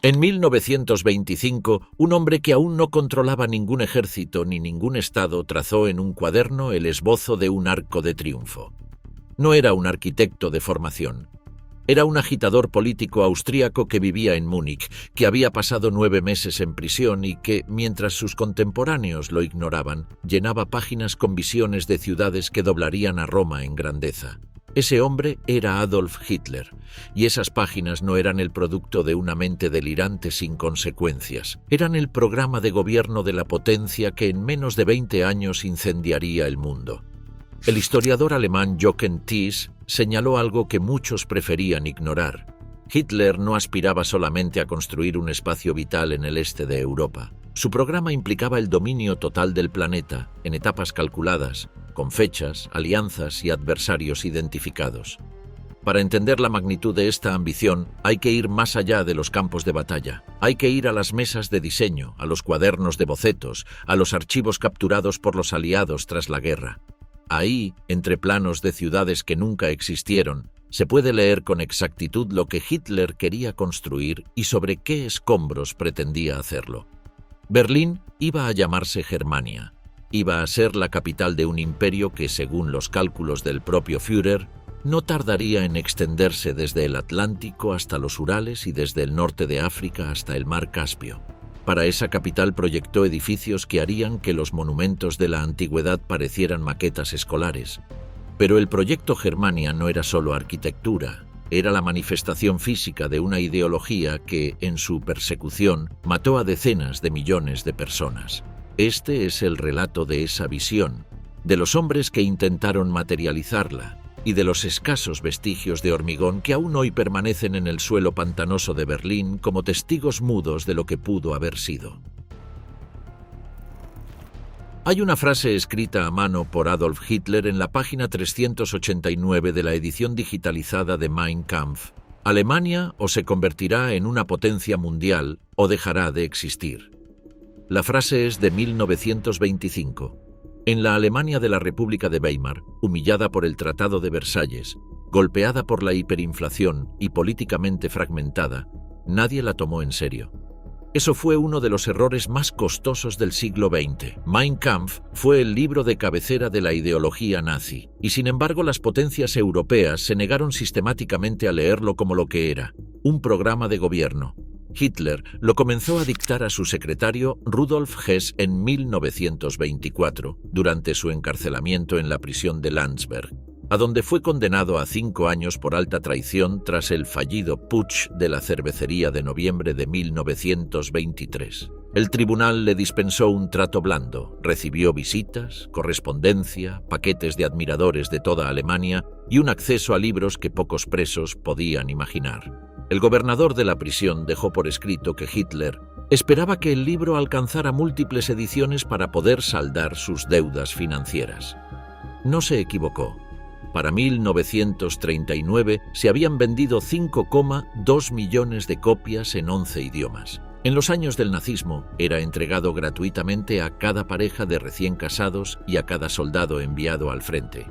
En 1925, un hombre que aún no controlaba ningún ejército ni ningún estado trazó en un cuaderno el esbozo de un arco de triunfo. No era un arquitecto de formación. Era un agitador político austríaco que vivía en Múnich, que había pasado 9 meses en prisión y que, mientras sus contemporáneos lo ignoraban, llenaba páginas con visiones de ciudades que doblarían a Roma en grandeza. Ese hombre era Adolf Hitler, y esas páginas no eran el producto de una mente delirante sin consecuencias. Eran el programa de gobierno de la potencia que en menos de 20 años incendiaría el mundo. El historiador alemán Jochen Thies señaló algo que muchos preferían ignorar. Hitler no aspiraba solamente a construir un espacio vital en el este de Europa. Su programa implicaba el dominio total del planeta, en etapas calculadas, con fechas, alianzas y adversarios identificados. Para entender la magnitud de esta ambición, hay que ir más allá de los campos de batalla. Hay que ir a las mesas de diseño, a los cuadernos de bocetos, a los archivos capturados por los aliados tras la guerra. Ahí, entre planos de ciudades que nunca existieron, se puede leer con exactitud lo que Hitler quería construir y sobre qué escombros pretendía hacerlo. Berlín iba a llamarse Germania. Iba a ser la capital de un imperio que, según los cálculos del propio Führer, no tardaría en extenderse desde el Atlántico hasta los Urales y desde el norte de África hasta el mar Caspio. Para esa capital proyectó edificios que harían que los monumentos de la antigüedad parecieran maquetas escolares. Pero el proyecto Germania no era solo arquitectura, era la manifestación física de una ideología que, en su persecución, mató a decenas de millones de personas. Este es el relato de esa visión, de los hombres que intentaron materializarla y de los escasos vestigios de hormigón que aún hoy permanecen en el suelo pantanoso de Berlín como testigos mudos de lo que pudo haber sido. Hay una frase escrita a mano por Adolf Hitler en la página 389 de la edición digitalizada de Mein Kampf. Alemania o se convertirá en una potencia mundial o dejará de existir. La frase es de 1925. En la Alemania de la República de Weimar, humillada por el Tratado de Versalles, golpeada por la hiperinflación y políticamente fragmentada, nadie la tomó en serio. Eso fue uno de los errores más costosos del siglo XX. Mein Kampf fue el libro de cabecera de la ideología nazi, y sin embargo las potencias europeas se negaron sistemáticamente a leerlo como lo que era, un programa de gobierno. Hitler lo comenzó a dictar a su secretario Rudolf Hess en 1924, durante su encarcelamiento en la prisión de Landsberg, a donde fue condenado a 5 años por alta traición tras el fallido putsch de la cervecería de noviembre de 1923. El tribunal le dispensó un trato blando, recibió visitas, correspondencia, paquetes de admiradores de toda Alemania y un acceso a libros que pocos presos podían imaginar. El gobernador de la prisión dejó por escrito que Hitler esperaba que el libro alcanzara múltiples ediciones para poder saldar sus deudas financieras. No se equivocó. Para 1939 se habían vendido 5,2 millones de copias en 11 idiomas. En los años del nazismo era entregado gratuitamente a cada pareja de recién casados y a cada soldado enviado al frente.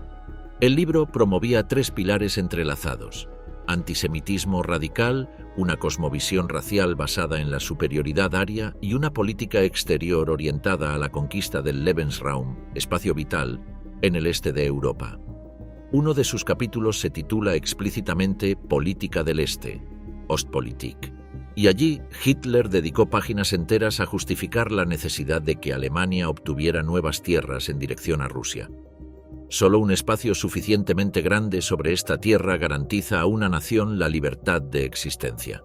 El libro promovía 3 pilares entrelazados: antisemitismo radical, una cosmovisión racial basada en la superioridad aria y una política exterior orientada a la conquista del Lebensraum, espacio vital, en el este de Europa. Uno de sus capítulos se titula explícitamente Política del Este, Ostpolitik, y allí Hitler dedicó páginas enteras a justificar la necesidad de que Alemania obtuviera nuevas tierras en dirección a Rusia. Solo un espacio suficientemente grande sobre esta tierra garantiza a una nación la libertad de existencia.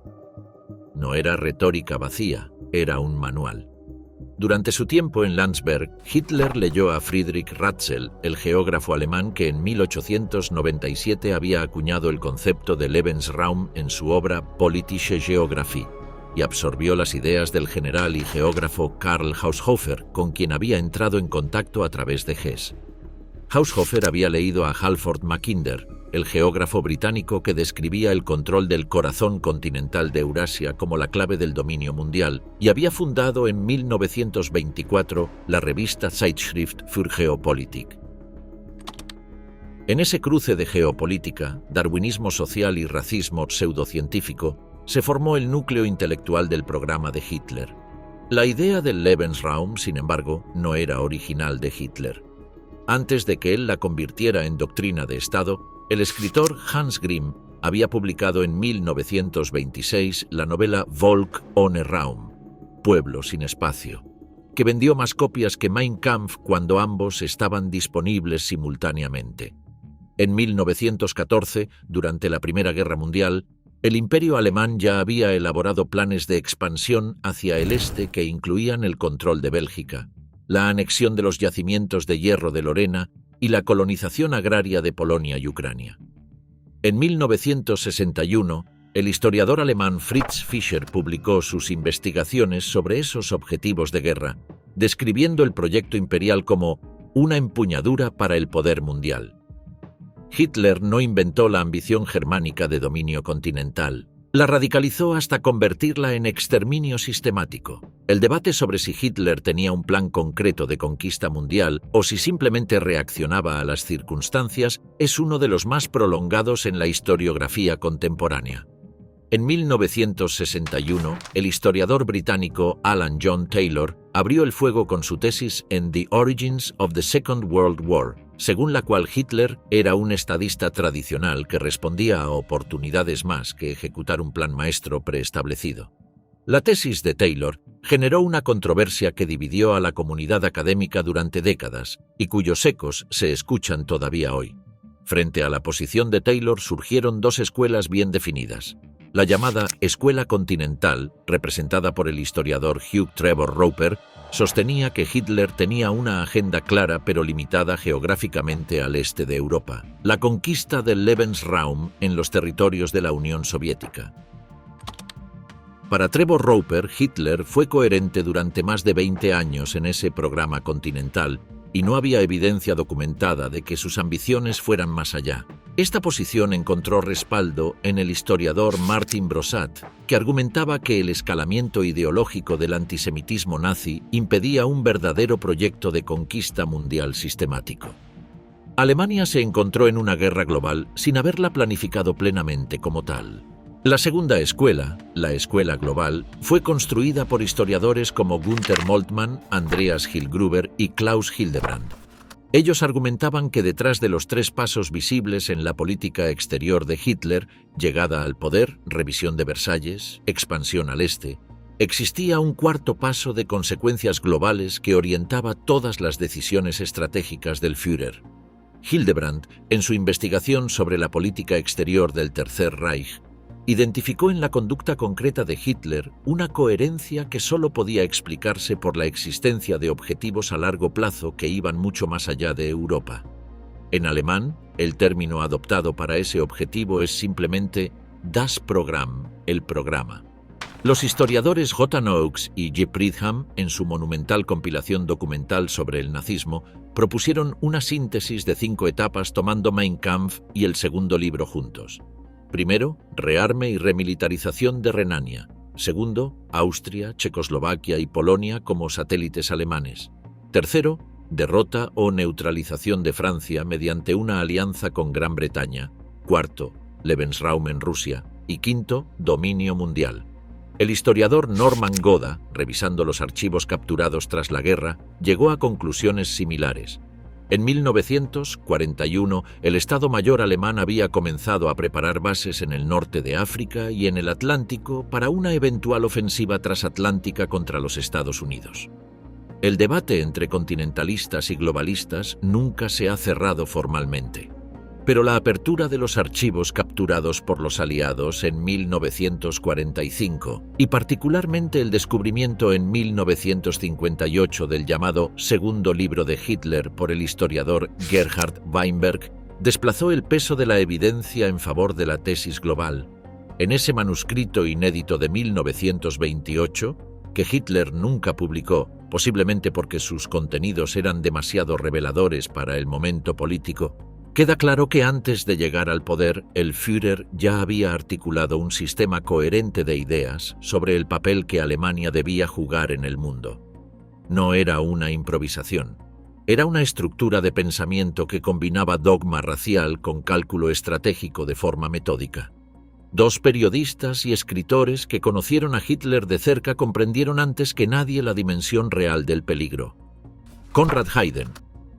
No era retórica vacía, era un manual. Durante su tiempo en Landsberg, Hitler leyó a Friedrich Ratzel, el geógrafo alemán que en 1897 había acuñado el concepto de Lebensraum en su obra Politische Geographie, y absorbió las ideas del general y geógrafo Karl Haushofer, con quien había entrado en contacto a través de Hess. Haushofer había leído a Halford Mackinder, el geógrafo británico que describía el control del corazón continental de Eurasia como la clave del dominio mundial, y había fundado en 1924 la revista Zeitschrift für Geopolitik. En ese cruce de geopolítica, darwinismo social y racismo pseudocientífico, se formó el núcleo intelectual del programa de Hitler. La idea del Lebensraum, sin embargo, no era original de Hitler. Antes de que él la convirtiera en doctrina de Estado, el escritor Hans Grimm había publicado en 1926 la novela Volk ohne Raum, Pueblo sin espacio, que vendió más copias que Mein Kampf cuando ambos estaban disponibles simultáneamente. En 1914, durante la Primera Guerra Mundial, el Imperio alemán ya había elaborado planes de expansión hacia el este que incluían el control de Bélgica, la anexión de los yacimientos de hierro de Lorena y la colonización agraria de Polonia y Ucrania. En 1961, el historiador alemán Fritz Fischer publicó sus investigaciones sobre esos objetivos de guerra, describiendo el proyecto imperial como una empuñadura para el poder mundial. Hitler no inventó la ambición germánica de dominio continental, la radicalizó hasta convertirla en exterminio sistemático. El debate sobre si Hitler tenía un plan concreto de conquista mundial o si simplemente reaccionaba a las circunstancias es uno de los más prolongados en la historiografía contemporánea. En 1961, el historiador británico Alan John Taylor abrió el fuego con su tesis en The Origins of the Second World War, según la cual Hitler era un estadista tradicional que respondía a oportunidades más que ejecutar un plan maestro preestablecido. La tesis de Taylor generó una controversia que dividió a la comunidad académica durante décadas y cuyos ecos se escuchan todavía hoy. Frente a la posición de Taylor surgieron dos escuelas bien definidas. La llamada Escuela Continental, representada por el historiador Hugh Trevor Roper, sostenía que Hitler tenía una agenda clara pero limitada geográficamente al este de Europa, la conquista del Lebensraum en los territorios de la Unión Soviética. Para Trevor Roper, Hitler fue coherente durante más de 20 años en ese programa continental y no había evidencia documentada de que sus ambiciones fueran más allá. Esta posición encontró respaldo en el historiador Martin Brossat, que argumentaba que el escalamiento ideológico del antisemitismo nazi impedía un verdadero proyecto de conquista mundial sistemático. Alemania se encontró en una guerra global sin haberla planificado plenamente como tal. La segunda escuela, la Escuela Global, fue construida por historiadores como Günther Moltmann, Andreas Hillgruber y Klaus Hildebrand. Ellos argumentaban que detrás de los tres pasos visibles en la política exterior de Hitler, llegada al poder, revisión de Versalles, expansión al este, existía un cuarto paso de consecuencias globales que orientaba todas las decisiones estratégicas del Führer. Hildebrand, en su investigación sobre la política exterior del Tercer Reich, identificó en la conducta concreta de Hitler una coherencia que solo podía explicarse por la existencia de objetivos a largo plazo que iban mucho más allá de Europa. En alemán, el término adoptado para ese objetivo es simplemente Das Programm, el programa. Los historiadores J. Knox y J. Pridham, en su monumental compilación documental sobre el nazismo, propusieron una síntesis de 5 etapas tomando Mein Kampf y el segundo libro juntos. Primero, rearme y remilitarización de Renania. Segundo, Austria, Checoslovaquia y Polonia como satélites alemanes. Tercero, derrota o neutralización de Francia mediante una alianza con Gran Bretaña. Cuarto, Lebensraum en Rusia. Y quinto, dominio mundial. El historiador Norman Goda, revisando los archivos capturados tras la guerra, llegó a conclusiones similares. En 1941, el Estado Mayor alemán había comenzado a preparar bases en el norte de África y en el Atlántico para una eventual ofensiva transatlántica contra los Estados Unidos. El debate entre continentalistas y globalistas nunca se ha cerrado formalmente, pero la apertura de los archivos capturados por los aliados en 1945 y particularmente el descubrimiento en 1958 del llamado Segundo Libro de Hitler por el historiador Gerhard Weinberg desplazó el peso de la evidencia en favor de la tesis global. En ese manuscrito inédito de 1928, que Hitler nunca publicó, posiblemente porque sus contenidos eran demasiado reveladores para el momento político, queda claro que antes de llegar al poder, el Führer ya había articulado un sistema coherente de ideas sobre el papel que Alemania debía jugar en el mundo. No era una improvisación, era una estructura de pensamiento que combinaba dogma racial con cálculo estratégico de forma metódica. Dos periodistas y escritores que conocieron a Hitler de cerca comprendieron antes que nadie la dimensión real del peligro. Konrad Hayden,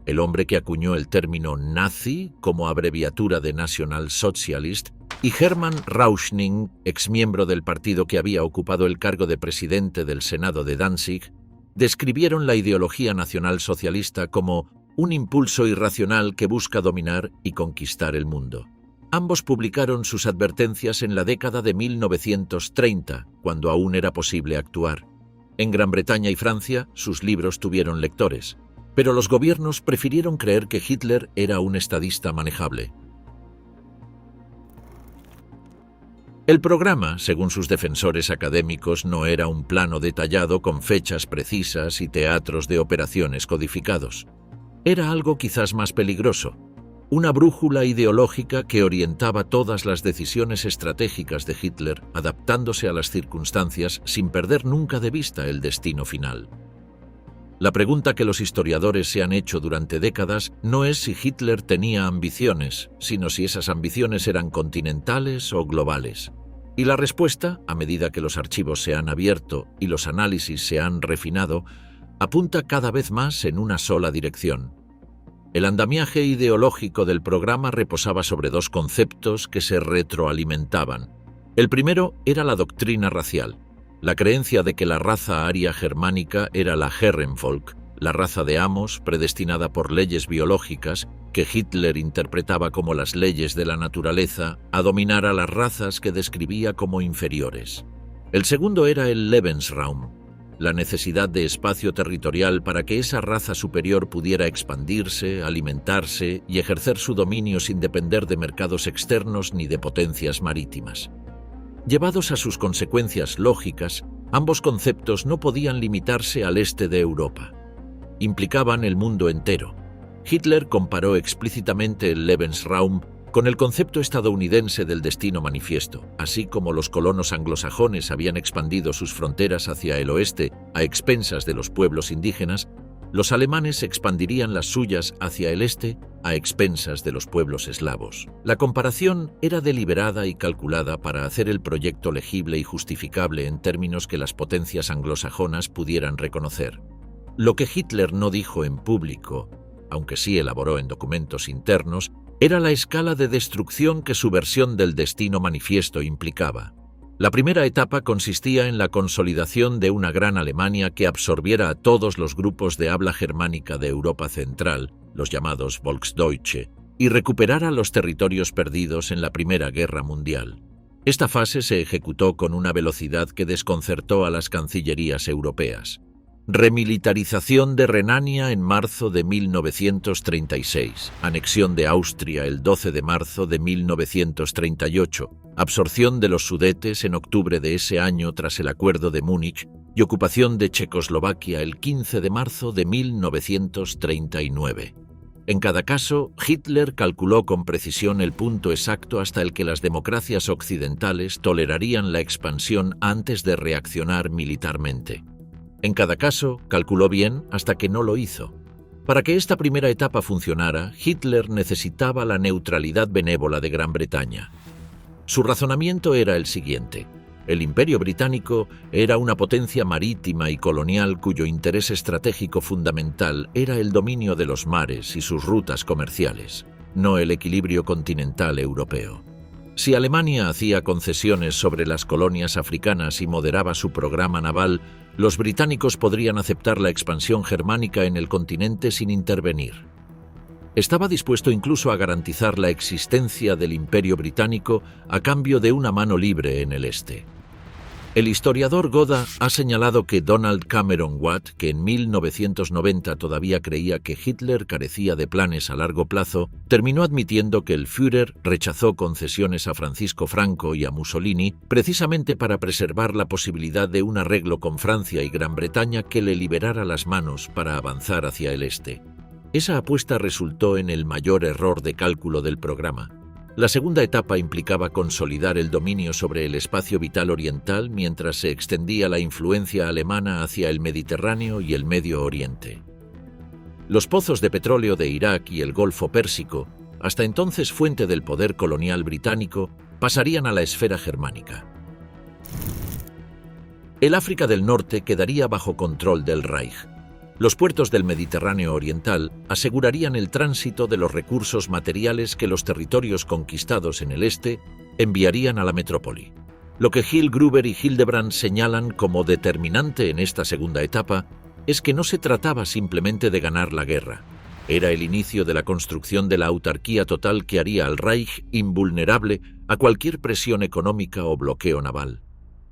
el hombre que acuñó el término nazi como abreviatura de National Socialist, y Hermann Rauschning, exmiembro del partido que había ocupado el cargo de presidente del Senado de Danzig, describieron la ideología nacionalsocialista como un impulso irracional que busca dominar y conquistar el mundo. Ambos publicaron sus advertencias en la década de 1930, cuando aún era posible actuar. En Gran Bretaña y Francia, sus libros tuvieron lectores, pero los gobiernos prefirieron creer que Hitler era un estadista manejable. El programa, según sus defensores académicos, no era un plano detallado con fechas precisas y teatros de operaciones codificados. Era algo quizás más peligroso, una brújula ideológica que orientaba todas las decisiones estratégicas de Hitler, adaptándose a las circunstancias sin perder nunca de vista el destino final. La pregunta que los historiadores se han hecho durante décadas no es si Hitler tenía ambiciones, sino si esas ambiciones eran continentales o globales. Y la respuesta, a medida que los archivos se han abierto y los análisis se han refinado, apunta cada vez más en una sola dirección. El andamiaje ideológico del programa reposaba sobre dos conceptos que se retroalimentaban. El primero era la doctrina racial, la creencia de que la raza aria germánica era la Herrenvolk, la raza de amos predestinada por leyes biológicas que Hitler interpretaba como las leyes de la naturaleza a dominar a las razas que describía como inferiores. El segundo era el Lebensraum, la necesidad de espacio territorial para que esa raza superior pudiera expandirse, alimentarse y ejercer su dominio sin depender de mercados externos ni de potencias marítimas. Llevados a sus consecuencias lógicas, ambos conceptos no podían limitarse al este de Europa. Implicaban el mundo entero. Hitler comparó explícitamente el Lebensraum con el concepto estadounidense del destino manifiesto. Así como los colonos anglosajones habían expandido sus fronteras hacia el oeste a expensas de los pueblos indígenas, los alemanes expandirían las suyas hacia el este a expensas de los pueblos eslavos. La comparación era deliberada y calculada para hacer el proyecto legible y justificable en términos que las potencias anglosajonas pudieran reconocer. Lo que Hitler no dijo en público, aunque sí elaboró en documentos internos, era la escala de destrucción que su versión del destino manifiesto implicaba. La primera etapa consistía en la consolidación de una gran Alemania que absorbiera a todos los grupos de habla germánica de Europa Central, los llamados Volksdeutsche, y recuperara los territorios perdidos en la Primera Guerra Mundial. Esta fase se ejecutó con una velocidad que desconcertó a las cancillerías europeas. Remilitarización de Renania en marzo de 1936, anexión de Austria el 12 de marzo de 1938, absorción de los Sudetes en octubre de ese año tras el Acuerdo de Múnich y ocupación de Checoslovaquia el 15 de marzo de 1939. En cada caso, Hitler calculó con precisión el punto exacto hasta el que las democracias occidentales tolerarían la expansión antes de reaccionar militarmente. En cada caso, calculó bien hasta que no lo hizo. Para que esta primera etapa funcionara, Hitler necesitaba la neutralidad benévola de Gran Bretaña. Su razonamiento era el siguiente. El Imperio Británico era una potencia marítima y colonial cuyo interés estratégico fundamental era el dominio de los mares y sus rutas comerciales, no el equilibrio continental europeo. Si Alemania hacía concesiones sobre las colonias africanas y moderaba su programa naval, los británicos podrían aceptar la expansión germánica en el continente sin intervenir. Estaba dispuesto incluso a garantizar la existencia del Imperio Británico a cambio de una mano libre en el este. El historiador Goda ha señalado que Donald Cameron Watt, que en 1990 todavía creía que Hitler carecía de planes a largo plazo, terminó admitiendo que el Führer rechazó concesiones a Francisco Franco y a Mussolini precisamente para preservar la posibilidad de un arreglo con Francia y Gran Bretaña que le liberara las manos para avanzar hacia el este. Esa apuesta resultó en el mayor error de cálculo del programa. La segunda etapa implicaba consolidar el dominio sobre el espacio vital oriental mientras se extendía la influencia alemana hacia el Mediterráneo y el Medio Oriente. Los pozos de petróleo de Irak y el Golfo Pérsico, hasta entonces fuente del poder colonial británico, pasarían a la esfera germánica. El África del Norte quedaría bajo control del Reich. Los puertos del Mediterráneo Oriental asegurarían el tránsito de los recursos materiales que los territorios conquistados en el este enviarían a la metrópoli. Lo que Hill, Gruber y Hildebrand señalan como determinante en esta segunda etapa es que no se trataba simplemente de ganar la guerra. Era el inicio de la construcción de la autarquía total que haría al Reich invulnerable a cualquier presión económica o bloqueo naval.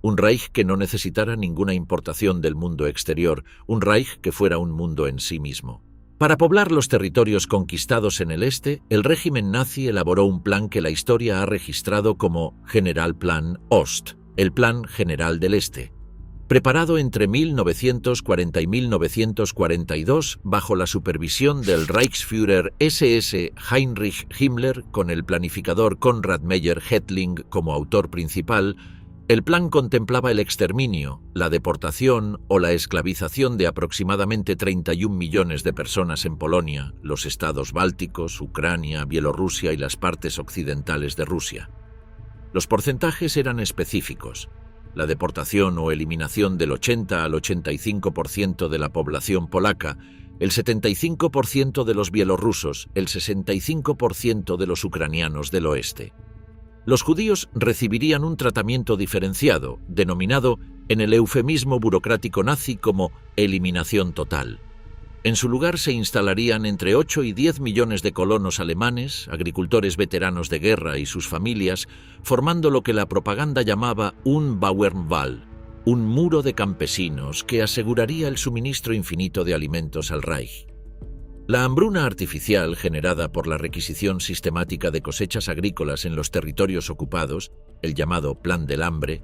Un Reich que no necesitara ninguna importación del mundo exterior, un Reich que fuera un mundo en sí mismo. Para poblar los territorios conquistados en el este, el régimen nazi elaboró un plan que la historia ha registrado como Generalplan Ost, el Plan General del Este. Preparado entre 1940 y 1942 bajo la supervisión del Reichsführer SS Heinrich Himmler, con el planificador Konrad Meyer-Hedling como autor principal, el plan contemplaba el exterminio, la deportación o la esclavización de aproximadamente 31 millones de personas en Polonia, los estados bálticos, Ucrania, Bielorrusia y las partes occidentales de Rusia. Los porcentajes eran específicos. La deportación o eliminación del 80 al 85% de la población polaca, el 75% de los bielorrusos, el 65% de los ucranianos del oeste. Los judíos recibirían un tratamiento diferenciado, denominado en el eufemismo burocrático nazi como eliminación total. En su lugar se instalarían entre 8 y 10 millones de colonos alemanes, agricultores veteranos de guerra y sus familias, formando lo que la propaganda llamaba un Bauernwall, un muro de campesinos que aseguraría el suministro infinito de alimentos al Reich. La hambruna artificial generada por la requisición sistemática de cosechas agrícolas en los territorios ocupados, el llamado Plan del Hambre,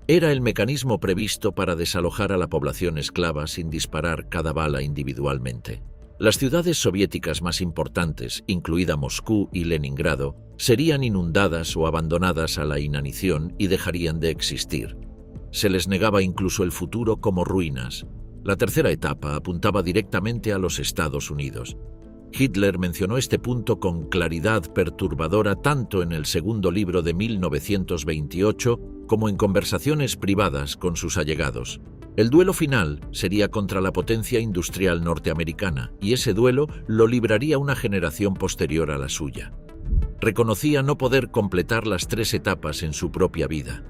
era el mecanismo previsto para desalojar a la población esclava sin disparar cada bala individualmente. Las ciudades soviéticas más importantes, incluida Moscú y Leningrado, serían inundadas o abandonadas a la inanición y dejarían de existir. Se les negaba incluso el futuro como ruinas. La tercera etapa apuntaba directamente a los Estados Unidos. Hitler mencionó este punto con claridad perturbadora tanto en el segundo libro de 1928 como en conversaciones privadas con sus allegados. El duelo final sería contra la potencia industrial norteamericana, y ese duelo lo libraría una generación posterior a la suya. Reconocía no poder completar las tres etapas en su propia vida.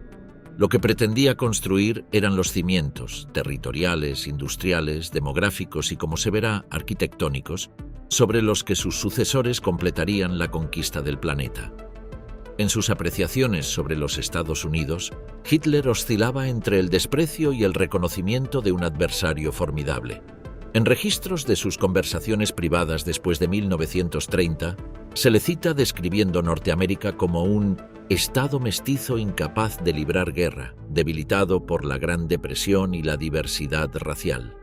Lo que pretendía construir eran los cimientos, territoriales, industriales, demográficos y, como se verá, arquitectónicos, sobre los que sus sucesores completarían la conquista del planeta. En sus apreciaciones sobre los Estados Unidos, Hitler oscilaba entre el desprecio y el reconocimiento de un adversario formidable. En registros de sus conversaciones privadas después de 1930, se le cita describiendo Norteamérica como un estado mestizo incapaz de librar guerra, debilitado por la Gran Depresión y la diversidad racial.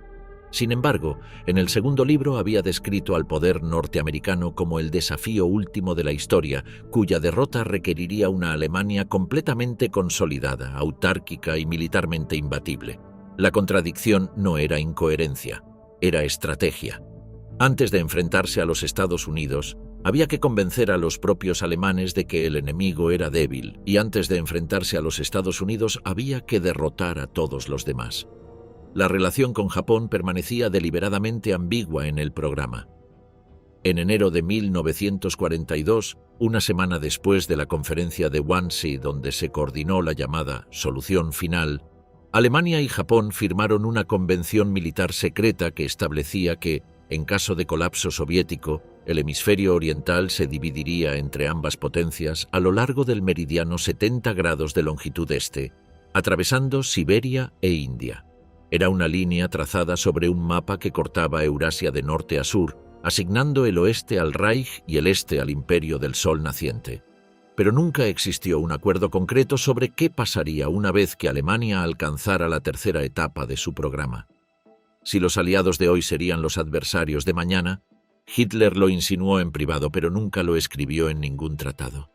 Sin embargo, en el segundo libro había descrito al poder norteamericano como el desafío último de la historia, cuya derrota requeriría una Alemania completamente consolidada, autárquica y militarmente imbatible. La contradicción no era incoherencia, era estrategia. Antes de enfrentarse a los Estados Unidos, había que convencer a los propios alemanes de que el enemigo era débil, y antes de enfrentarse a los Estados Unidos había que derrotar a todos los demás. La relación con Japón permanecía deliberadamente ambigua en el programa. En enero de 1942, una semana después de la conferencia de Wannsee donde se coordinó la llamada Solución Final, Alemania y Japón firmaron una convención militar secreta que establecía que, en caso de colapso soviético, el hemisferio oriental se dividiría entre ambas potencias a lo largo del meridiano 70 grados de longitud este, atravesando Siberia e India. Era una línea trazada sobre un mapa que cortaba Eurasia de norte a sur, asignando el oeste al Reich y el este al Imperio del Sol naciente. Pero nunca existió un acuerdo concreto sobre qué pasaría una vez que Alemania alcanzara la tercera etapa de su programa. Si los aliados de hoy serían los adversarios de mañana, Hitler lo insinuó en privado, pero nunca lo escribió en ningún tratado.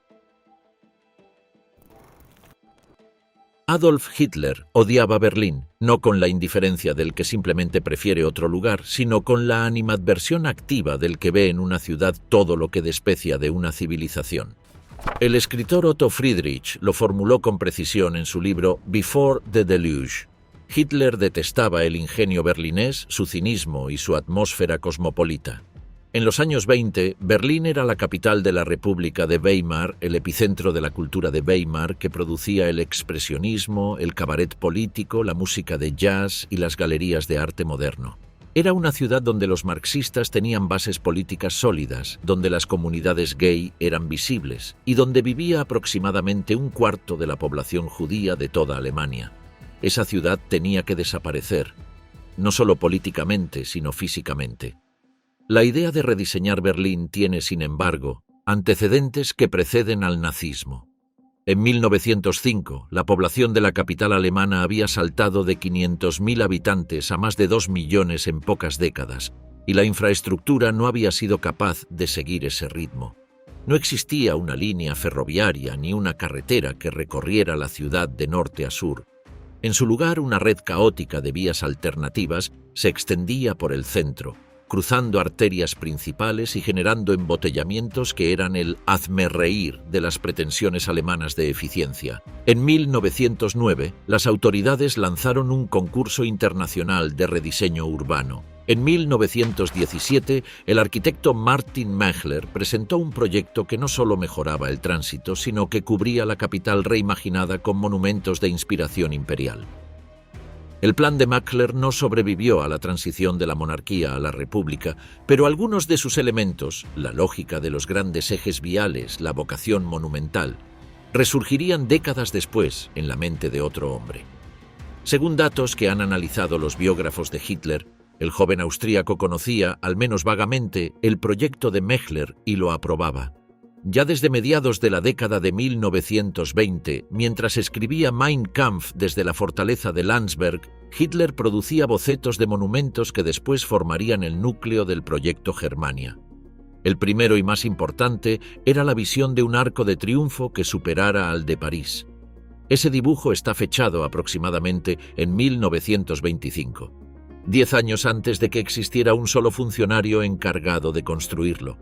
Adolf Hitler odiaba Berlín, no con la indiferencia del que simplemente prefiere otro lugar, sino con la animadversión activa del que ve en una ciudad todo lo que desprecia de una civilización. El escritor Otto Friedrich lo formuló con precisión en su libro Before the Deluge. Hitler detestaba el ingenio berlinés, su cinismo y su atmósfera cosmopolita. En los años 20, Berlín era la capital de la República de Weimar, el epicentro de la cultura de Weimar, que producía el expresionismo, el cabaret político, la música de jazz y las galerías de arte moderno. Era una ciudad donde los marxistas tenían bases políticas sólidas, donde las comunidades gay eran visibles y donde vivía aproximadamente un cuarto de la población judía de toda Alemania. Esa ciudad tenía que desaparecer, no solo políticamente, sino físicamente. La idea de rediseñar Berlín tiene, sin embargo, antecedentes que preceden al nazismo. En 1905, la población de la capital alemana había saltado de 500.000 habitantes a más de 2 millones en pocas décadas, y la infraestructura no había sido capaz de seguir ese ritmo. No existía una línea ferroviaria ni una carretera que recorriera la ciudad de norte a sur. En su lugar, una red caótica de vías alternativas se extendía por el centro, cruzando arterias principales y generando embotellamientos que eran el hazme-reír de las pretensiones alemanas de eficiencia. En 1909, las autoridades lanzaron un concurso internacional de rediseño urbano. En 1917, el arquitecto Martin Mächler presentó un proyecto que no solo mejoraba el tránsito, sino que cubría la capital reimaginada con monumentos de inspiración imperial. El plan de Mächler no sobrevivió a la transición de la monarquía a la república, pero algunos de sus elementos, la lógica de los grandes ejes viales, la vocación monumental, resurgirían décadas después en la mente de otro hombre. Según datos que han analizado los biógrafos de Hitler, el joven austríaco conocía, al menos vagamente, el proyecto de Mächler y lo aprobaba. Ya desde mediados de la década de 1920, mientras escribía Mein Kampf desde la fortaleza de Landsberg, Hitler producía bocetos de monumentos que después formarían el núcleo del proyecto Germania. El primero y más importante era la visión de un arco de triunfo que superara al de París. Ese dibujo está fechado aproximadamente en 1925, 10 años antes de que existiera un solo funcionario encargado de construirlo.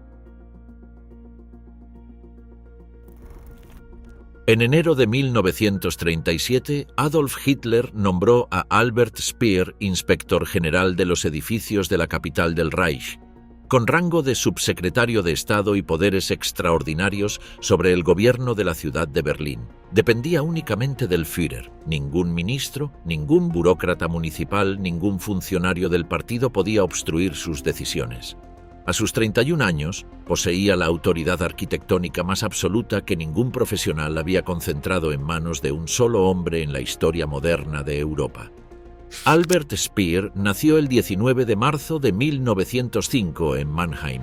En enero de 1937, Adolf Hitler nombró a Albert Speer inspector general de los edificios de la capital del Reich, con rango de subsecretario de Estado y poderes extraordinarios sobre el gobierno de la ciudad de Berlín. Dependía únicamente del Führer. Ningún ministro, ningún burócrata municipal, ningún funcionario del partido podía obstruir sus decisiones. A sus 31 años, poseía la autoridad arquitectónica más absoluta que ningún profesional había concentrado en manos de un solo hombre en la historia moderna de Europa. Albert Speer nació el 19 de marzo de 1905 en Mannheim,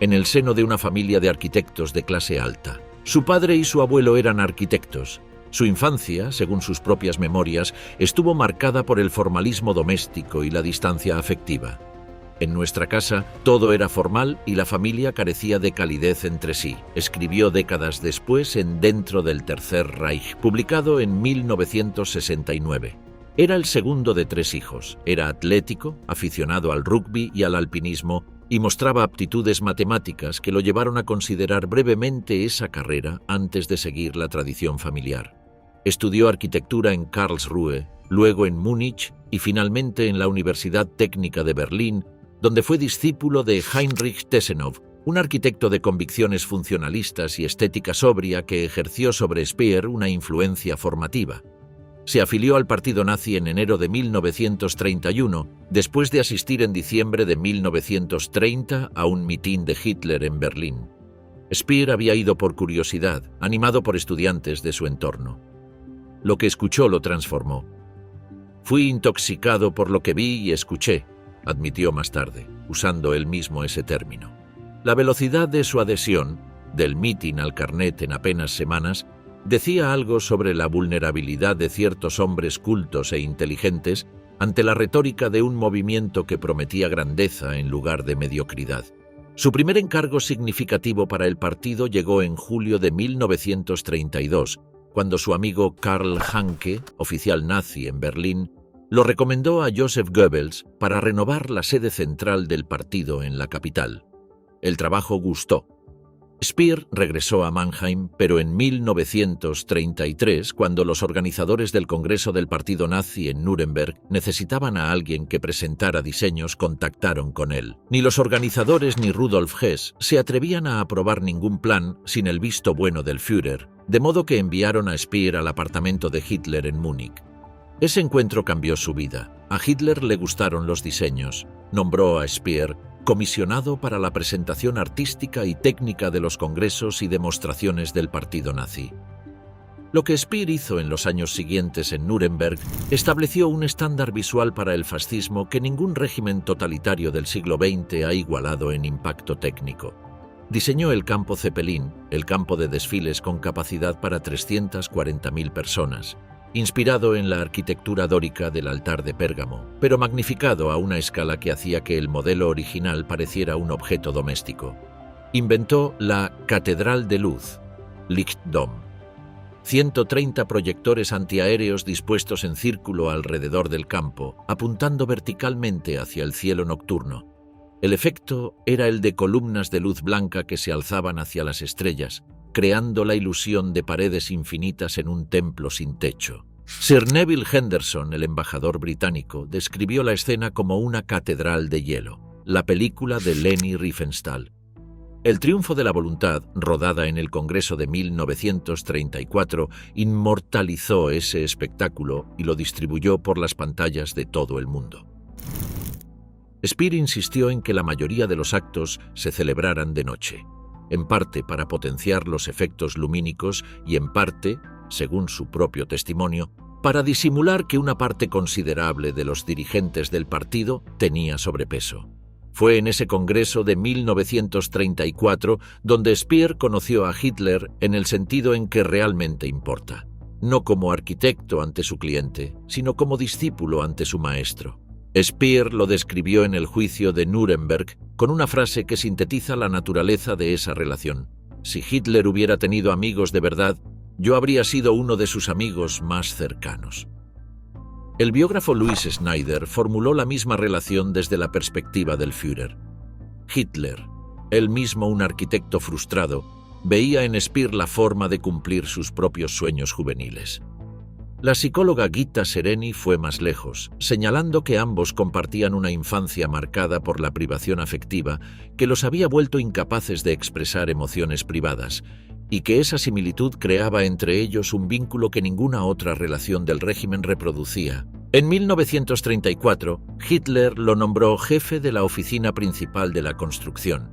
en el seno de una familia de arquitectos de clase alta. Su padre y su abuelo eran arquitectos. Su infancia, según sus propias memorias, estuvo marcada por el formalismo doméstico y la distancia afectiva. En nuestra casa todo era formal y la familia carecía de calidez entre sí, escribió décadas después en Dentro del Tercer Reich, publicado en 1969. Era el segundo de 3 hijos, era atlético, aficionado al rugby y al alpinismo, y mostraba aptitudes matemáticas que lo llevaron a considerar brevemente esa carrera antes de seguir la tradición familiar. Estudió arquitectura en Karlsruhe, luego en Múnich y finalmente en la Universidad Técnica de Berlín, donde fue discípulo de Heinrich Tessenow, un arquitecto de convicciones funcionalistas y estética sobria que ejerció sobre Speer una influencia formativa. Se afilió al partido nazi en enero de 1931, después de asistir en diciembre de 1930 a un mitin de Hitler en Berlín. Speer había ido por curiosidad, animado por estudiantes de su entorno. Lo que escuchó lo transformó. «Fui intoxicado por lo que vi y escuché», admitió más tarde, usando él mismo ese término. La velocidad de su adhesión, del mitin al carnet en apenas semanas, decía algo sobre la vulnerabilidad de ciertos hombres cultos e inteligentes ante la retórica de un movimiento que prometía grandeza en lugar de mediocridad. Su primer encargo significativo para el partido llegó en julio de 1932, cuando su amigo Karl Hanke, oficial nazi en Berlín, lo recomendó a Joseph Goebbels para renovar la sede central del partido en la capital. El trabajo gustó. Speer regresó a Mannheim, pero en 1933, cuando los organizadores del Congreso del Partido Nazi en Nuremberg necesitaban a alguien que presentara diseños, contactaron con él. Ni los organizadores ni Rudolf Hess se atrevían a aprobar ningún plan sin el visto bueno del Führer, de modo que enviaron a Speer al apartamento de Hitler en Múnich. Ese encuentro cambió su vida. A Hitler le gustaron los diseños. Nombró a Speer comisionado para la presentación artística y técnica de los congresos y demostraciones del partido nazi. Lo que Speer hizo en los años siguientes en Nuremberg estableció un estándar visual para el fascismo que ningún régimen totalitario del siglo XX ha igualado en impacto técnico. Diseñó el campo Zeppelin, el campo de desfiles con capacidad para 340.000 personas, inspirado en la arquitectura dórica del altar de Pérgamo, pero magnificado a una escala que hacía que el modelo original pareciera un objeto doméstico. Inventó la Catedral de Luz, Lichtdom. 130 proyectores antiaéreos dispuestos en círculo alrededor del campo, apuntando verticalmente hacia el cielo nocturno. El efecto era el de columnas de luz blanca que se alzaban hacia las estrellas, creando la ilusión de paredes infinitas en un templo sin techo. Sir Neville Henderson, el embajador británico, describió la escena como una catedral de hielo, la película de Leni Riefenstahl. El triunfo de la voluntad, rodada en el Congreso de 1934, inmortalizó ese espectáculo y lo distribuyó por las pantallas de todo el mundo. Speer insistió en que la mayoría de los actos se celebraran de noche, en parte para potenciar los efectos lumínicos y en parte, según su propio testimonio, para disimular que una parte considerable de los dirigentes del partido tenía sobrepeso. Fue en ese congreso de 1934 donde Speer conoció a Hitler en el sentido en que realmente importa, no como arquitecto ante su cliente, sino como discípulo ante su maestro. Speer lo describió en el juicio de Nuremberg con una frase que sintetiza la naturaleza de esa relación. Si Hitler hubiera tenido amigos de verdad, yo habría sido uno de sus amigos más cercanos. El biógrafo Louis Schneider formuló la misma relación desde la perspectiva del Führer. Hitler, él mismo un arquitecto frustrado, veía en Speer la forma de cumplir sus propios sueños juveniles. La psicóloga Gita Sereni fue más lejos, señalando que ambos compartían una infancia marcada por la privación afectiva que los había vuelto incapaces de expresar emociones privadas, y que esa similitud creaba entre ellos un vínculo que ninguna otra relación del régimen reproducía. En 1934, Hitler lo nombró jefe de la oficina principal de la construcción.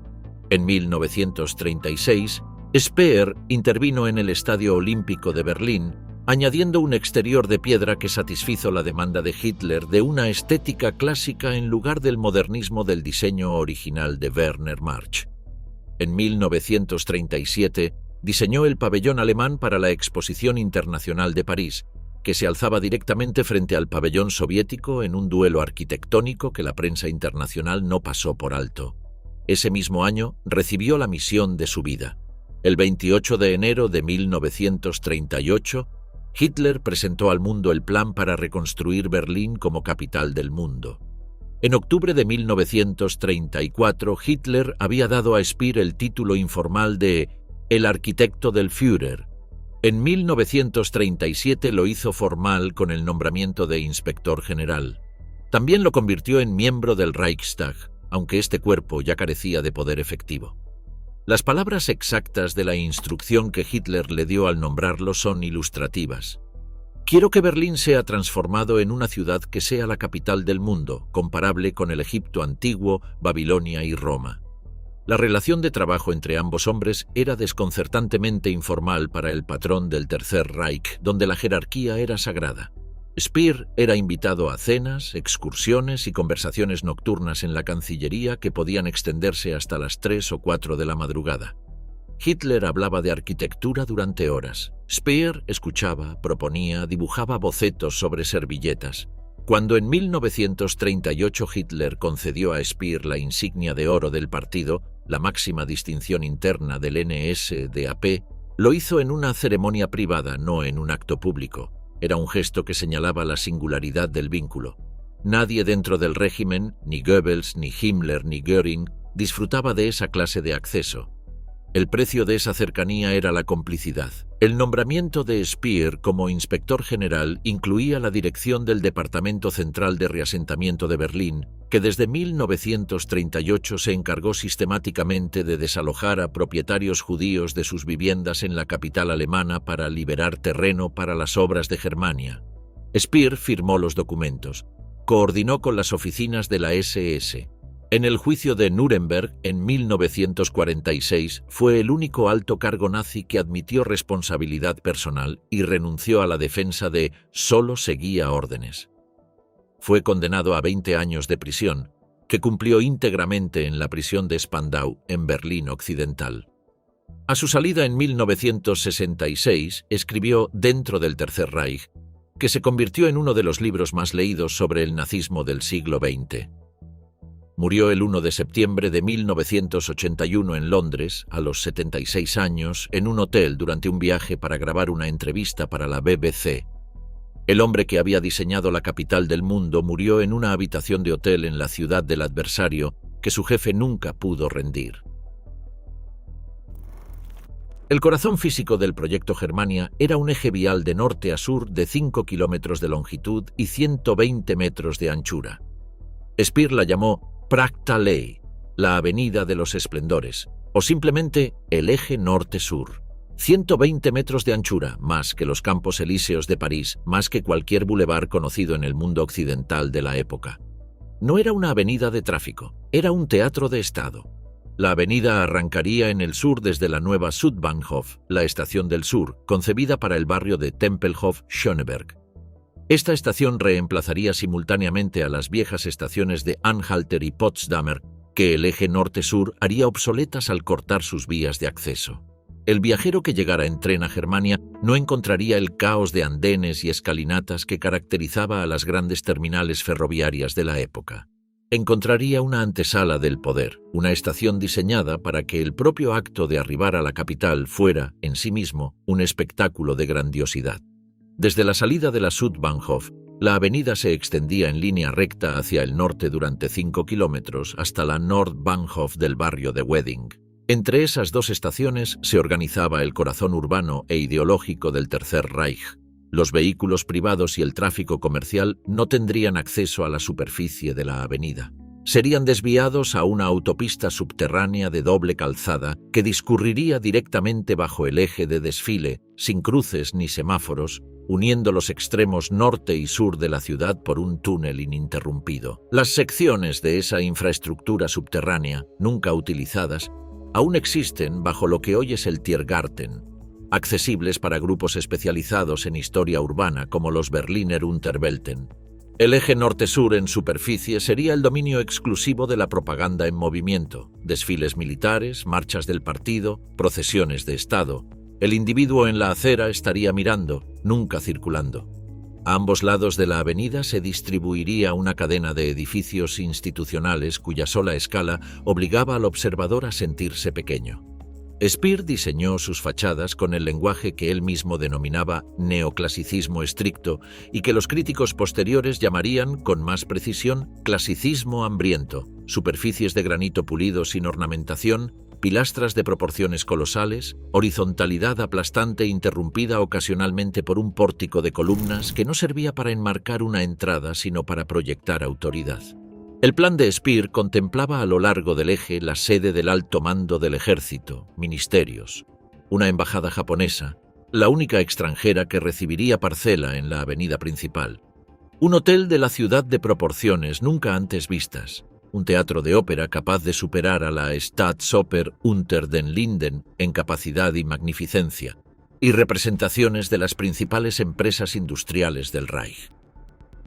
En 1936, Speer intervino en el Estadio Olímpico de Berlín, añadiendo un exterior de piedra que satisfizo la demanda de Hitler de una estética clásica en lugar del modernismo del diseño original de Werner March. En 1937, diseñó el pabellón alemán para la Exposición Internacional de París, que se alzaba directamente frente al pabellón soviético en un duelo arquitectónico que la prensa internacional no pasó por alto. Ese mismo año recibió la misión de su vida. El 28 de enero de 1938, Hitler presentó al mundo el plan para reconstruir Berlín como capital del mundo. En octubre de 1934, Hitler había dado a Speer el título informal de «El arquitecto del Führer». En 1937 lo hizo formal con el nombramiento de inspector general. También lo convirtió en miembro del Reichstag, aunque este cuerpo ya carecía de poder efectivo. Las palabras exactas de la instrucción que Hitler le dio al nombrarlo son ilustrativas. Quiero que Berlín sea transformado en una ciudad que sea la capital del mundo, comparable con el Egipto antiguo, Babilonia y Roma. La relación de trabajo entre ambos hombres era desconcertantemente informal para el patrón del Tercer Reich, donde la jerarquía era sagrada. Speer era invitado a cenas, excursiones y conversaciones nocturnas en la Cancillería que podían extenderse hasta las 3 o 4 de la madrugada. Hitler hablaba de arquitectura durante horas. Speer escuchaba, proponía, dibujaba bocetos sobre servilletas. Cuando en 1938 Hitler concedió a Speer la insignia de oro del partido, la máxima distinción interna del NSDAP, lo hizo en una ceremonia privada, no en un acto público. Era un gesto que señalaba la singularidad del vínculo. Nadie dentro del régimen, ni Goebbels, ni Himmler, ni Göring, disfrutaba de esa clase de acceso. El precio de esa cercanía era la complicidad. El nombramiento de Speer como inspector general incluía la dirección del Departamento Central de Reasentamiento de Berlín, que desde 1938 se encargó sistemáticamente de desalojar a propietarios judíos de sus viviendas en la capital alemana para liberar terreno para las obras de Germania. Speer firmó los documentos. Coordinó con las oficinas de la SS. En el juicio de Nuremberg, en 1946, fue el único alto cargo nazi que admitió responsabilidad personal y renunció a la defensa de «solo seguía órdenes». Fue condenado a 20 años de prisión, que cumplió íntegramente en la prisión de Spandau, en Berlín Occidental. A su salida en 1966, escribió Dentro del Tercer Reich, que se convirtió en uno de los libros más leídos sobre el nazismo del siglo XX. Murió el 1 de septiembre de 1981 en Londres, a los 76 años, en un hotel durante un viaje para grabar una entrevista para la BBC. El hombre que había diseñado la capital del mundo murió en una habitación de hotel en la ciudad del adversario que su jefe nunca pudo rendir. El corazón físico del proyecto Germania era un eje vial de norte a sur de 5 kilómetros de longitud y 120 metros de anchura. Speer la llamó Prachtallee, la Avenida de los Esplendores, o simplemente el eje norte-sur. 120 metros de anchura, más que los Campos Elíseos de París, más que cualquier bulevar conocido en el mundo occidental de la época. No era una avenida de tráfico, era un teatro de Estado. La avenida arrancaría en el sur desde la nueva Südbahnhof, la estación del sur, concebida para el barrio de Tempelhof-Schöneberg. Esta estación reemplazaría simultáneamente a las viejas estaciones de Anhalter y Potsdamer, que el eje norte-sur haría obsoletas al cortar sus vías de acceso. El viajero que llegara en tren a Germania no encontraría el caos de andenes y escalinatas que caracterizaba a las grandes terminales ferroviarias de la época. Encontraría una antesala del poder, una estación diseñada para que el propio acto de arribar a la capital fuera, en sí mismo, un espectáculo de grandiosidad. Desde la salida de la Südbahnhof, la avenida se extendía en línea recta hacia el norte durante 5 kilómetros hasta la Nordbahnhof del barrio de Wedding. Entre esas dos estaciones se organizaba el corazón urbano e ideológico del Tercer Reich. Los vehículos privados y el tráfico comercial no tendrían acceso a la superficie de la avenida. Serían desviados a una autopista subterránea de doble calzada que discurriría directamente bajo el eje de desfile, sin cruces ni semáforos, uniendo los extremos norte y sur de la ciudad por un túnel ininterrumpido. Las secciones de esa infraestructura subterránea, nunca utilizadas, aún existen bajo lo que hoy es el Tiergarten, accesibles para grupos especializados en historia urbana como los Berliner Unterwelten. El eje norte-sur en superficie sería el dominio exclusivo de la propaganda en movimiento, desfiles militares, marchas del partido, procesiones de Estado. El individuo en la acera estaría mirando, nunca circulando. A ambos lados de la avenida se distribuiría una cadena de edificios institucionales cuya sola escala obligaba al observador a sentirse pequeño. Speer diseñó sus fachadas con el lenguaje que él mismo denominaba neoclasicismo estricto y que los críticos posteriores llamarían, con más precisión, clasicismo hambriento, superficies de granito pulido sin ornamentación, pilastras de proporciones colosales, horizontalidad aplastante interrumpida ocasionalmente por un pórtico de columnas que no servía para enmarcar una entrada sino para proyectar autoridad. El plan de Speer contemplaba a lo largo del eje la sede del alto mando del ejército, ministerios, una embajada japonesa, la única extranjera que recibiría parcela en la avenida principal, un hotel de la ciudad de proporciones nunca antes vistas, un teatro de ópera capaz de superar a la Staatsoper unter den Linden en capacidad y magnificencia, y representaciones de las principales empresas industriales del Reich.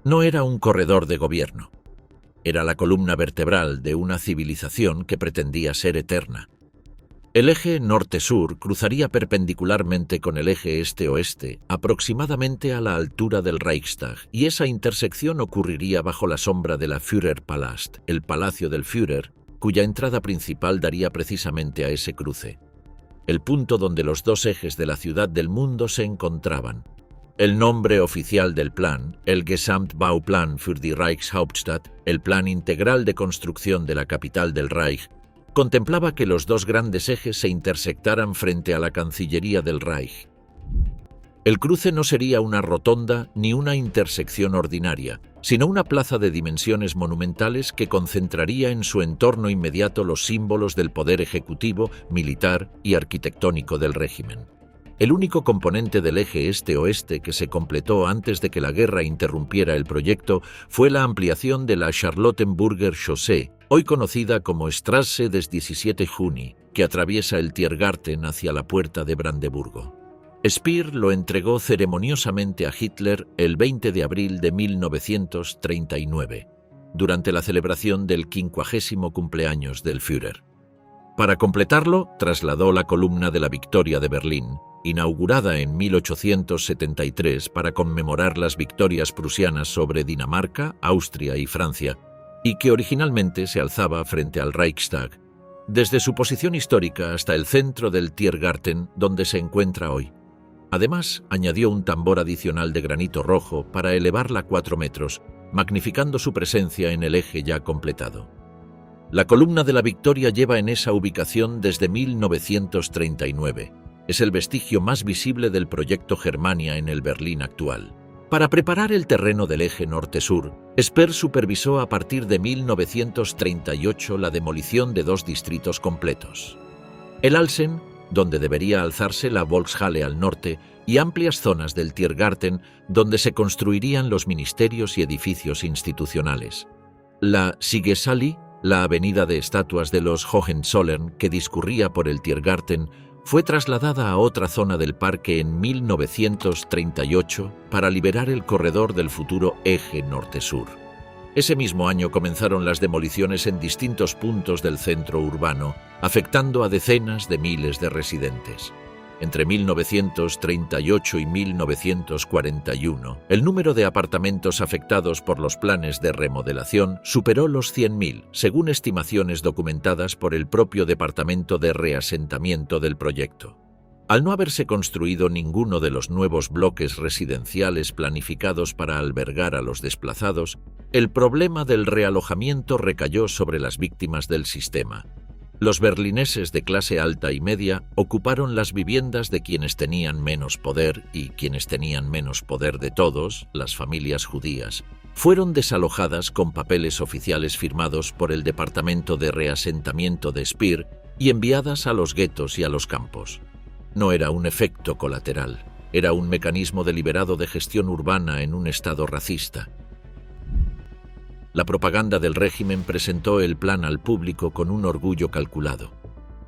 No era un corredor de gobierno. Era la columna vertebral de una civilización que pretendía ser eterna. El eje norte-sur cruzaría perpendicularmente con el eje este-oeste, aproximadamente a la altura del Reichstag, y esa intersección ocurriría bajo la sombra de la Führerpalast, el palacio del Führer, cuya entrada principal daría precisamente a ese cruce, el punto donde los dos ejes de la ciudad del mundo se encontraban. El nombre oficial del plan, el Gesamtbauplan für die Reichshauptstadt, el plan integral de construcción de la capital del Reich, contemplaba que los dos grandes ejes se intersectaran frente a la Cancillería del Reich. El cruce no sería una rotonda ni una intersección ordinaria, sino una plaza de dimensiones monumentales que concentraría en su entorno inmediato los símbolos del poder ejecutivo, militar y arquitectónico del régimen. El único componente del eje este-oeste que se completó antes de que la guerra interrumpiera el proyecto fue la ampliación de la Charlottenburger Chaussee, hoy conocida como Straße des 17 Juni, que atraviesa el Tiergarten hacia la puerta de Brandeburgo. Speer lo entregó ceremoniosamente a Hitler el 20 de abril de 1939, durante la celebración del 50º cumpleaños del Führer. Para completarlo, trasladó la columna de la Victoria de Berlín, inaugurada en 1873 para conmemorar las victorias prusianas sobre Dinamarca, Austria y Francia, y que originalmente se alzaba frente al Reichstag, desde su posición histórica hasta el centro del Tiergarten, donde se encuentra hoy. Además, añadió un tambor adicional de granito rojo para elevarla 4 metros, magnificando su presencia en el eje ya completado. La columna de la Victoria lleva en esa ubicación desde 1939. Es el vestigio más visible del proyecto Germania en el Berlín actual. Para preparar el terreno del eje norte-sur, Speer supervisó a partir de 1938 la demolición de 2 distritos completos: el Alsen, donde debería alzarse la Volkshalle al norte, y amplias zonas del Tiergarten, donde se construirían los ministerios y edificios institucionales. La Siegesallee, la avenida de estatuas de los Hohenzollern que discurría por el Tiergarten, fue trasladada a otra zona del parque en 1938 para liberar el corredor del futuro eje norte-sur. Ese mismo año comenzaron las demoliciones en distintos puntos del centro urbano, afectando a decenas de miles de residentes. Entre 1938 y 1941, el número de apartamentos afectados por los planes de remodelación superó los 100.000, según estimaciones documentadas por el propio Departamento de Reasentamiento del proyecto. Al no haberse construido ninguno de los nuevos bloques residenciales planificados para albergar a los desplazados, el problema del realojamiento recayó sobre las víctimas del sistema. Los berlineses de clase alta y media ocuparon las viviendas de quienes tenían menos poder, y quienes tenían menos poder de todos, las familias judías, fueron desalojadas con papeles oficiales firmados por el Departamento de Reasentamiento de Speer y enviadas a los guetos y a los campos. No era un efecto colateral, era un mecanismo deliberado de gestión urbana en un estado racista. La propaganda del régimen presentó el plan al público con un orgullo calculado.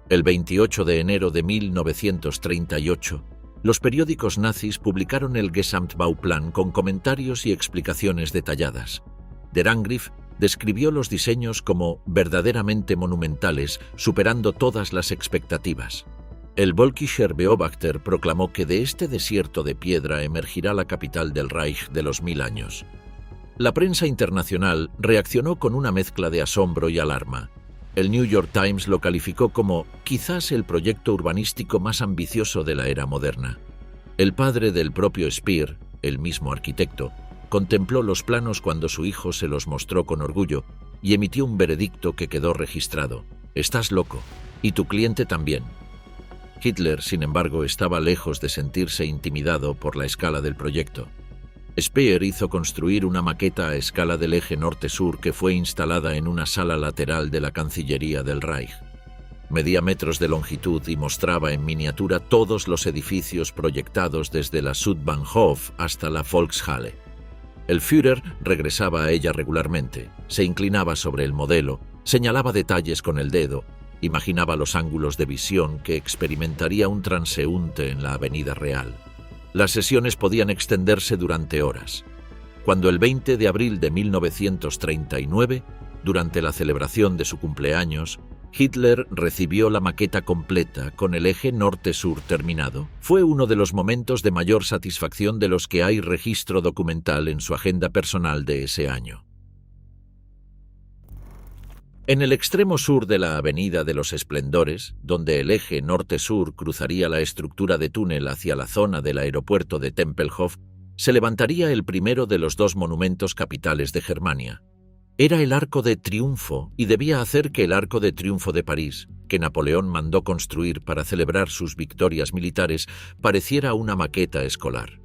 El 28 de enero de 1938, los periódicos nazis publicaron el Gesamtbauplan con comentarios y explicaciones detalladas. Der Angriff describió los diseños como verdaderamente monumentales, superando todas las expectativas. El Völkischer Beobachter proclamó que de este desierto de piedra emergirá la capital del Reich de los 1000 años. La prensa internacional reaccionó con una mezcla de asombro y alarma. El New York Times lo calificó como quizás el proyecto urbanístico más ambicioso de la era moderna. El padre del propio Speer, el mismo arquitecto, contempló los planos cuando su hijo se los mostró con orgullo y emitió un veredicto que quedó registrado: «Estás loco, y tu cliente también». Hitler, sin embargo, estaba lejos de sentirse intimidado por la escala del proyecto. Speer hizo construir una maqueta a escala del eje norte-sur que fue instalada en una sala lateral de la Cancillería del Reich. Medía metros de longitud y mostraba en miniatura todos los edificios proyectados desde la Südbahnhof hasta la Volkshalle. El Führer regresaba a ella regularmente, se inclinaba sobre el modelo, señalaba detalles con el dedo, imaginaba los ángulos de visión que experimentaría un transeúnte en la Avenida Real. Las sesiones podían extenderse durante horas. Cuando el 20 de abril de 1939, durante la celebración de su cumpleaños, Hitler recibió la maqueta completa con el eje norte-sur terminado, fue uno de los momentos de mayor satisfacción de los que hay registro documental en su agenda personal de ese año. En el extremo sur de la Avenida de los Esplendores, donde el eje norte-sur cruzaría la estructura de túnel hacia la zona del aeropuerto de Tempelhof, se levantaría el primero de los 2 monumentos capitales de Germania. Era el Arco de Triunfo y debía hacer que el Arco de Triunfo de París, que Napoleón mandó construir para celebrar sus victorias militares, pareciera una maqueta escolar.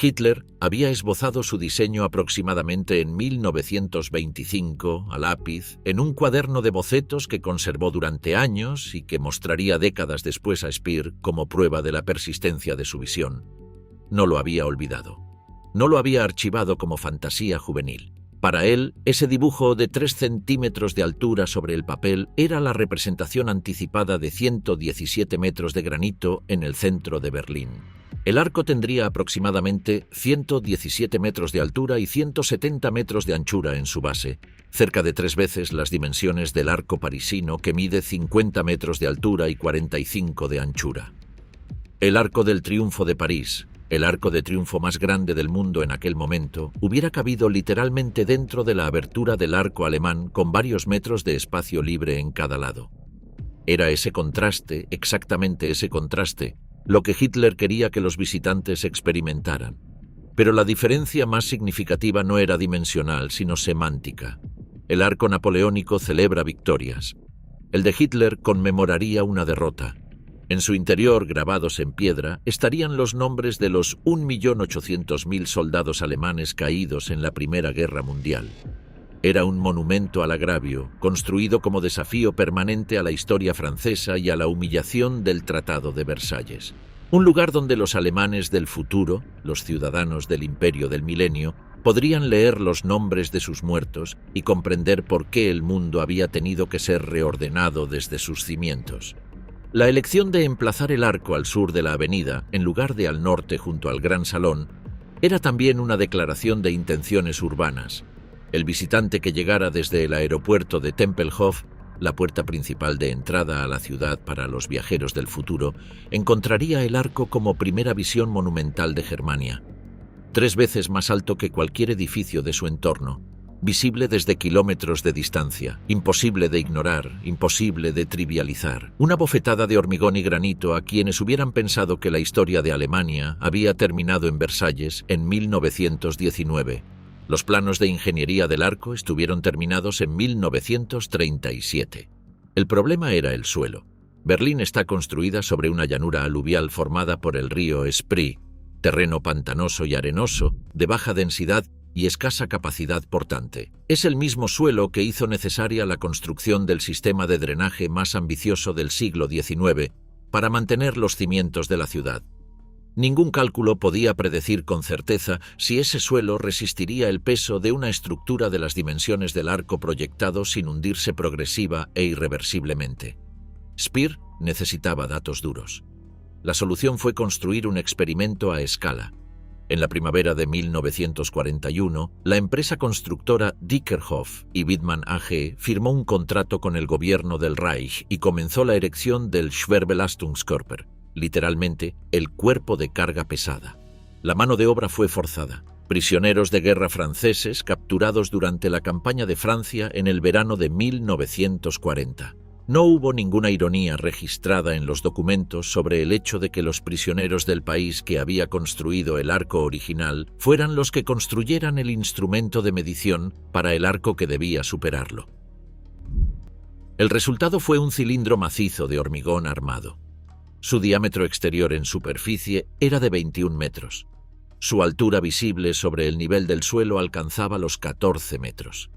Hitler había esbozado su diseño aproximadamente en 1925, a lápiz, en un cuaderno de bocetos que conservó durante años y que mostraría décadas después a Speer como prueba de la persistencia de su visión. No lo había olvidado. No lo había archivado como fantasía juvenil. Para él, ese dibujo de 3 centímetros de altura sobre el papel era la representación anticipada de 117 metros de granito en el centro de Berlín. El arco tendría aproximadamente 117 metros de altura y 170 metros de anchura en su base, cerca de 3 veces las dimensiones del arco parisino, que mide 50 metros de altura y 45 de anchura. El Arco del Triunfo de París, el arco de triunfo más grande del mundo en aquel momento, hubiera cabido literalmente dentro de la abertura del arco alemán, con varios metros de espacio libre en cada lado. Era ese contraste, exactamente ese contraste, lo que Hitler quería que los visitantes experimentaran. Pero la diferencia más significativa no era dimensional, sino semántica. El arco napoleónico celebra victorias. El de Hitler conmemoraría una derrota. En su interior, grabados en piedra, estarían los nombres de los 1.800.000 soldados alemanes caídos en la Primera Guerra Mundial. Era un monumento al agravio, construido como desafío permanente a la historia francesa y a la humillación del Tratado de Versalles. Un lugar donde los alemanes del futuro, los ciudadanos del Imperio del Milenio, podrían leer los nombres de sus muertos y comprender por qué el mundo había tenido que ser reordenado desde sus cimientos. La elección de emplazar el arco al sur de la avenida, en lugar de al norte junto al Gran Salón, era también una declaración de intenciones urbanas. El visitante que llegara desde el aeropuerto de Tempelhof, la puerta principal de entrada a la ciudad para los viajeros del futuro, encontraría el arco como primera visión monumental de Germania. 3 veces más alto que cualquier edificio de su entorno, visible desde kilómetros de distancia, imposible de ignorar, imposible de trivializar. Una bofetada de hormigón y granito a quienes hubieran pensado que la historia de Alemania había terminado en Versalles en 1919. Los planos de ingeniería del arco estuvieron terminados en 1937. El problema era el suelo. Berlín está construida sobre una llanura aluvial formada por el río Spree, terreno pantanoso y arenoso, de baja densidad y escasa capacidad portante. Es el mismo suelo que hizo necesaria la construcción del sistema de drenaje más ambicioso del siglo XIX para mantener los cimientos de la ciudad. Ningún cálculo podía predecir con certeza si ese suelo resistiría el peso de una estructura de las dimensiones del arco proyectado sin hundirse progresiva e irreversiblemente. Speer necesitaba datos duros. La solución fue construir un experimento a escala. En la primavera de 1941, la empresa constructora Dickerhoff y Wittmann AG firmó un contrato con el gobierno del Reich y comenzó la erección del Schwerbelastungskörper, literalmente el cuerpo de carga pesada. La mano de obra fue forzada. Prisioneros de guerra franceses capturados durante la campaña de Francia en el verano de 1940. No hubo ninguna ironía registrada en los documentos sobre el hecho de que los prisioneros del país que había construido el arco original fueran los que construyeran el instrumento de medición para el arco que debía superarlo. El resultado fue un cilindro macizo de hormigón armado. Su diámetro exterior en superficie era de 21 metros. Su altura visible sobre el nivel del suelo alcanzaba los 14 metros.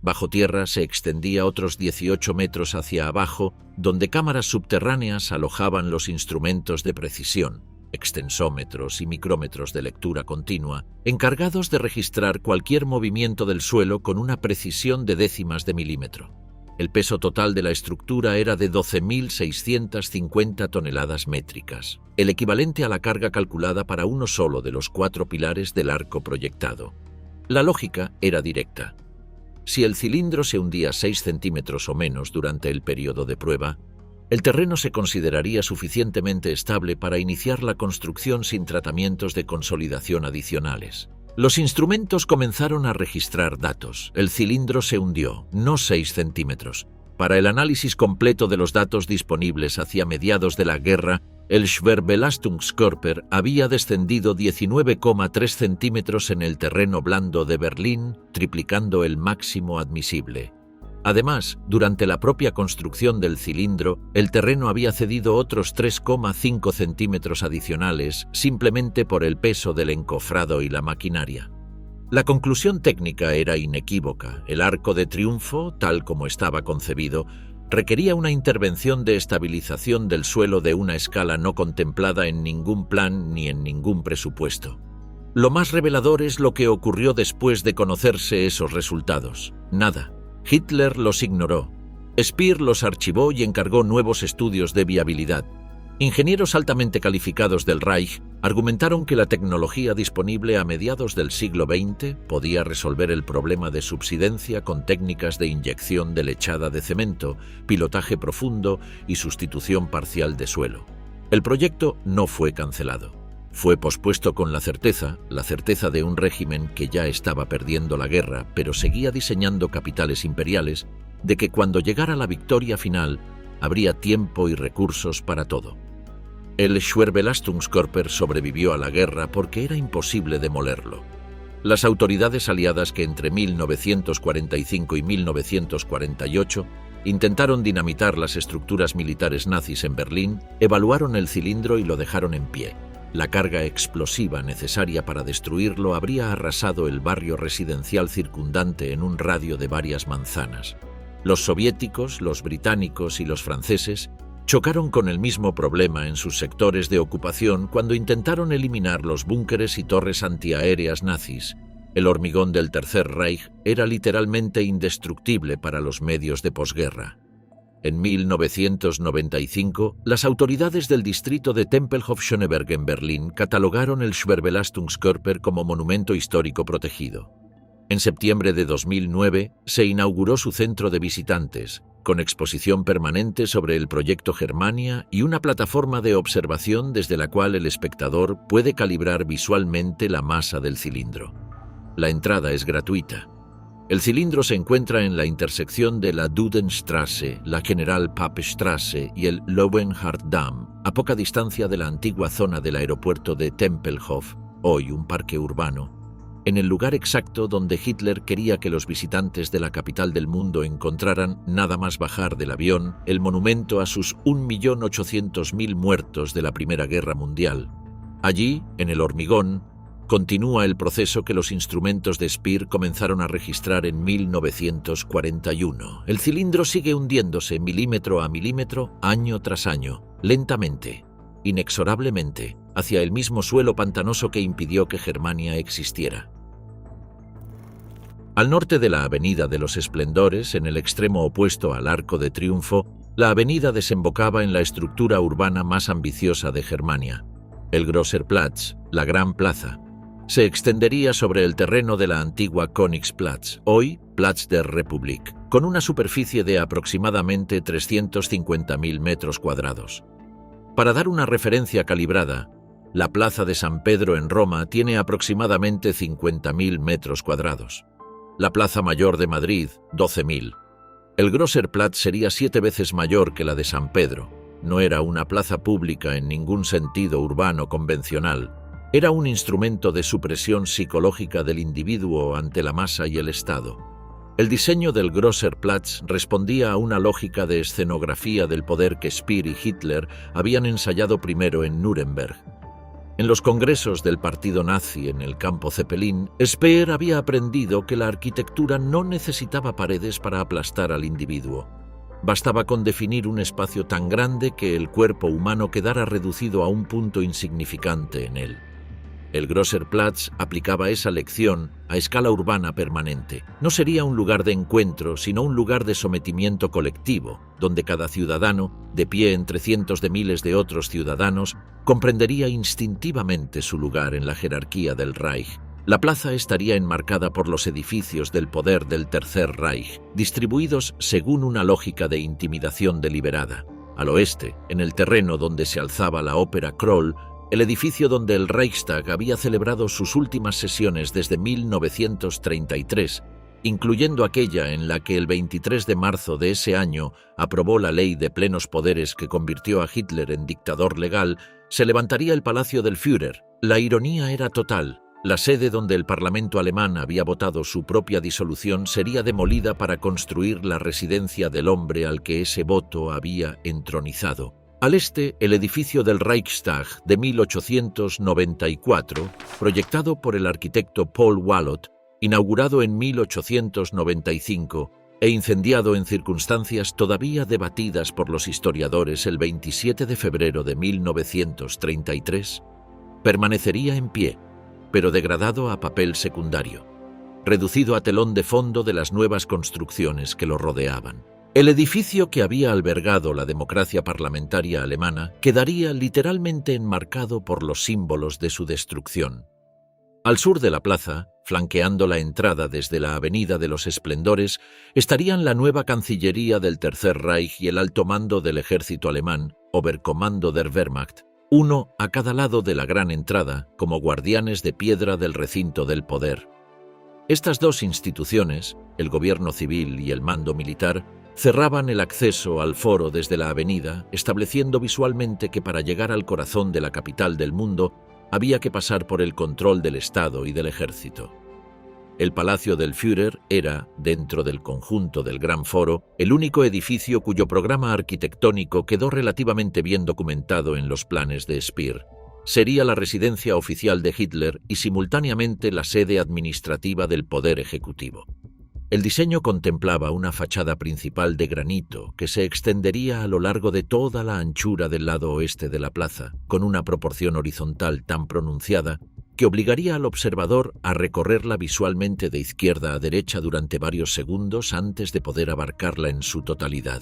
Bajo tierra se extendía otros 18 metros hacia abajo, donde cámaras subterráneas alojaban los instrumentos de precisión, extensómetros y micrómetros de lectura continua, encargados de registrar cualquier movimiento del suelo con una precisión de décimas de milímetro. El peso total de la estructura era de 12.650 toneladas métricas, el equivalente a la carga calculada para uno solo de los 4 pilares del arco proyectado. La lógica era directa. Si el cilindro se hundía 6 centímetros o menos durante el periodo de prueba, el terreno se consideraría suficientemente estable para iniciar la construcción sin tratamientos de consolidación adicionales. Los instrumentos comenzaron a registrar datos. El cilindro se hundió, no 6 centímetros. Para el análisis completo de los datos disponibles hacia mediados de la guerra, El Schwerbelastungskörper había descendido 19,3 centímetros en el terreno blando de Berlín, triplicando el máximo admisible. Además, durante la propia construcción del cilindro, el terreno había cedido otros 3,5 centímetros adicionales simplemente por el peso del encofrado y la maquinaria. La conclusión técnica era inequívoca. El Arco de Triunfo, tal como estaba concebido, requería una intervención de estabilización del suelo de una escala no contemplada en ningún plan ni en ningún presupuesto. Lo más revelador es lo que ocurrió después de conocerse esos resultados. Nada. Hitler los ignoró. Speer los archivó y encargó nuevos estudios de viabilidad. Ingenieros altamente calificados del Reich argumentaron que la tecnología disponible a mediados del siglo XX podía resolver el problema de subsidencia con técnicas de inyección de lechada de cemento, pilotaje profundo y sustitución parcial de suelo. El proyecto no fue cancelado. Fue pospuesto con la certeza de un régimen que ya estaba perdiendo la guerra, pero seguía diseñando capitales imperiales, de que cuando llegara la victoria final habría tiempo y recursos para todo. El Schwerbelastungskörper sobrevivió a la guerra porque era imposible demolerlo. Las autoridades aliadas que entre 1945 y 1948 intentaron dinamitar las estructuras militares nazis en Berlín, evaluaron el cilindro y lo dejaron en pie. La carga explosiva necesaria para destruirlo habría arrasado el barrio residencial circundante en un radio de varias manzanas. Los soviéticos, los británicos y los franceses chocaron con el mismo problema en sus sectores de ocupación cuando intentaron eliminar los búnkeres y torres antiaéreas nazis. El hormigón del Tercer Reich era literalmente indestructible para los medios de posguerra. En 1995, las autoridades del distrito de Tempelhof-Schöneberg en Berlín catalogaron el Schwerbelastungskörper como monumento histórico protegido. En septiembre de 2009 se inauguró su centro de visitantes, con exposición permanente sobre el proyecto Germania y una plataforma de observación desde la cual el espectador puede calibrar visualmente la masa del cilindro. La entrada es gratuita. El cilindro se encuentra en la intersección de la Dudenstraße, la General-Pape-Straße y el Löwenhardt-Damm, a poca distancia de la antigua zona del aeropuerto de Tempelhof, hoy un parque urbano, en el lugar exacto donde Hitler quería que los visitantes de la capital del mundo encontraran, nada más bajar del avión, el monumento a sus 1.800.000 muertos de la Primera Guerra Mundial. Allí, en el hormigón, continúa el proceso que los instrumentos de Speer comenzaron a registrar en 1941. El cilindro sigue hundiéndose milímetro a milímetro, año tras año, lentamente, inexorablemente, hacia el mismo suelo pantanoso que impidió que Germania existiera. Al norte de la Avenida de los Esplendores, en el extremo opuesto al Arco de Triunfo, la avenida desembocaba en la estructura urbana más ambiciosa de Germania, el Grosser Platz, la Gran Plaza. Se extendería sobre el terreno de la antigua Königsplatz, hoy Platz der Republik, con una superficie de aproximadamente 350.000 metros cuadrados. Para dar una referencia calibrada, la Plaza de San Pedro en Roma tiene aproximadamente 50.000 metros cuadrados. La Plaza Mayor de Madrid, 12.000. El Grosser Platz sería 7 veces mayor que la de San Pedro. No era una plaza pública en ningún sentido urbano convencional. Era un instrumento de supresión psicológica del individuo ante la masa y el Estado. El diseño del Grosser Platz respondía a una lógica de escenografía del poder que Speer y Hitler habían ensayado primero en Nuremberg. En los congresos del partido nazi en el campo Zeppelin, Speer había aprendido que la arquitectura no necesitaba paredes para aplastar al individuo. Bastaba con definir un espacio tan grande que el cuerpo humano quedara reducido a un punto insignificante en él. El Grosser Platz aplicaba esa lección a escala urbana permanente. No sería un lugar de encuentro, sino un lugar de sometimiento colectivo, donde cada ciudadano, de pie entre cientos de miles de otros ciudadanos, comprendería instintivamente su lugar en la jerarquía del Reich. La plaza estaría enmarcada por los edificios del poder del Tercer Reich, distribuidos según una lógica de intimidación deliberada. Al oeste, en el terreno donde se alzaba la Ópera Kroll, el edificio donde el Reichstag había celebrado sus últimas sesiones desde 1933, incluyendo aquella en la que el 23 de marzo de ese año aprobó la ley de plenos poderes que convirtió a Hitler en dictador legal, se levantaría el Palacio del Führer. La ironía era total. La sede donde el Parlamento alemán había votado su propia disolución sería demolida para construir la residencia del hombre al que ese voto había entronizado. Al este, el edificio del Reichstag de 1894, proyectado por el arquitecto Paul Wallot, inaugurado en 1895 e incendiado en circunstancias todavía debatidas por los historiadores el 27 de febrero de 1933, permanecería en pie, pero degradado a papel secundario, reducido a telón de fondo de las nuevas construcciones que lo rodeaban. El edificio que había albergado la democracia parlamentaria alemana quedaría literalmente enmarcado por los símbolos de su destrucción. Al sur de la plaza, flanqueando la entrada desde la Avenida de los Esplendores, estarían la nueva Cancillería del Tercer Reich y el alto mando del ejército alemán, Oberkommando der Wehrmacht, uno a cada lado de la gran entrada, como guardianes de piedra del recinto del poder. Estas dos instituciones, el gobierno civil y el mando militar, cerraban el acceso al foro desde la avenida, estableciendo visualmente que para llegar al corazón de la capital del mundo había que pasar por el control del Estado y del ejército. El Palacio del Führer era, dentro del conjunto del Gran Foro, el único edificio cuyo programa arquitectónico quedó relativamente bien documentado en los planes de Speer. Sería la residencia oficial de Hitler y simultáneamente la sede administrativa del Poder Ejecutivo. El diseño contemplaba una fachada principal de granito que se extendería a lo largo de toda la anchura del lado oeste de la plaza, con una proporción horizontal tan pronunciada que obligaría al observador a recorrerla visualmente de izquierda a derecha durante varios segundos antes de poder abarcarla en su totalidad.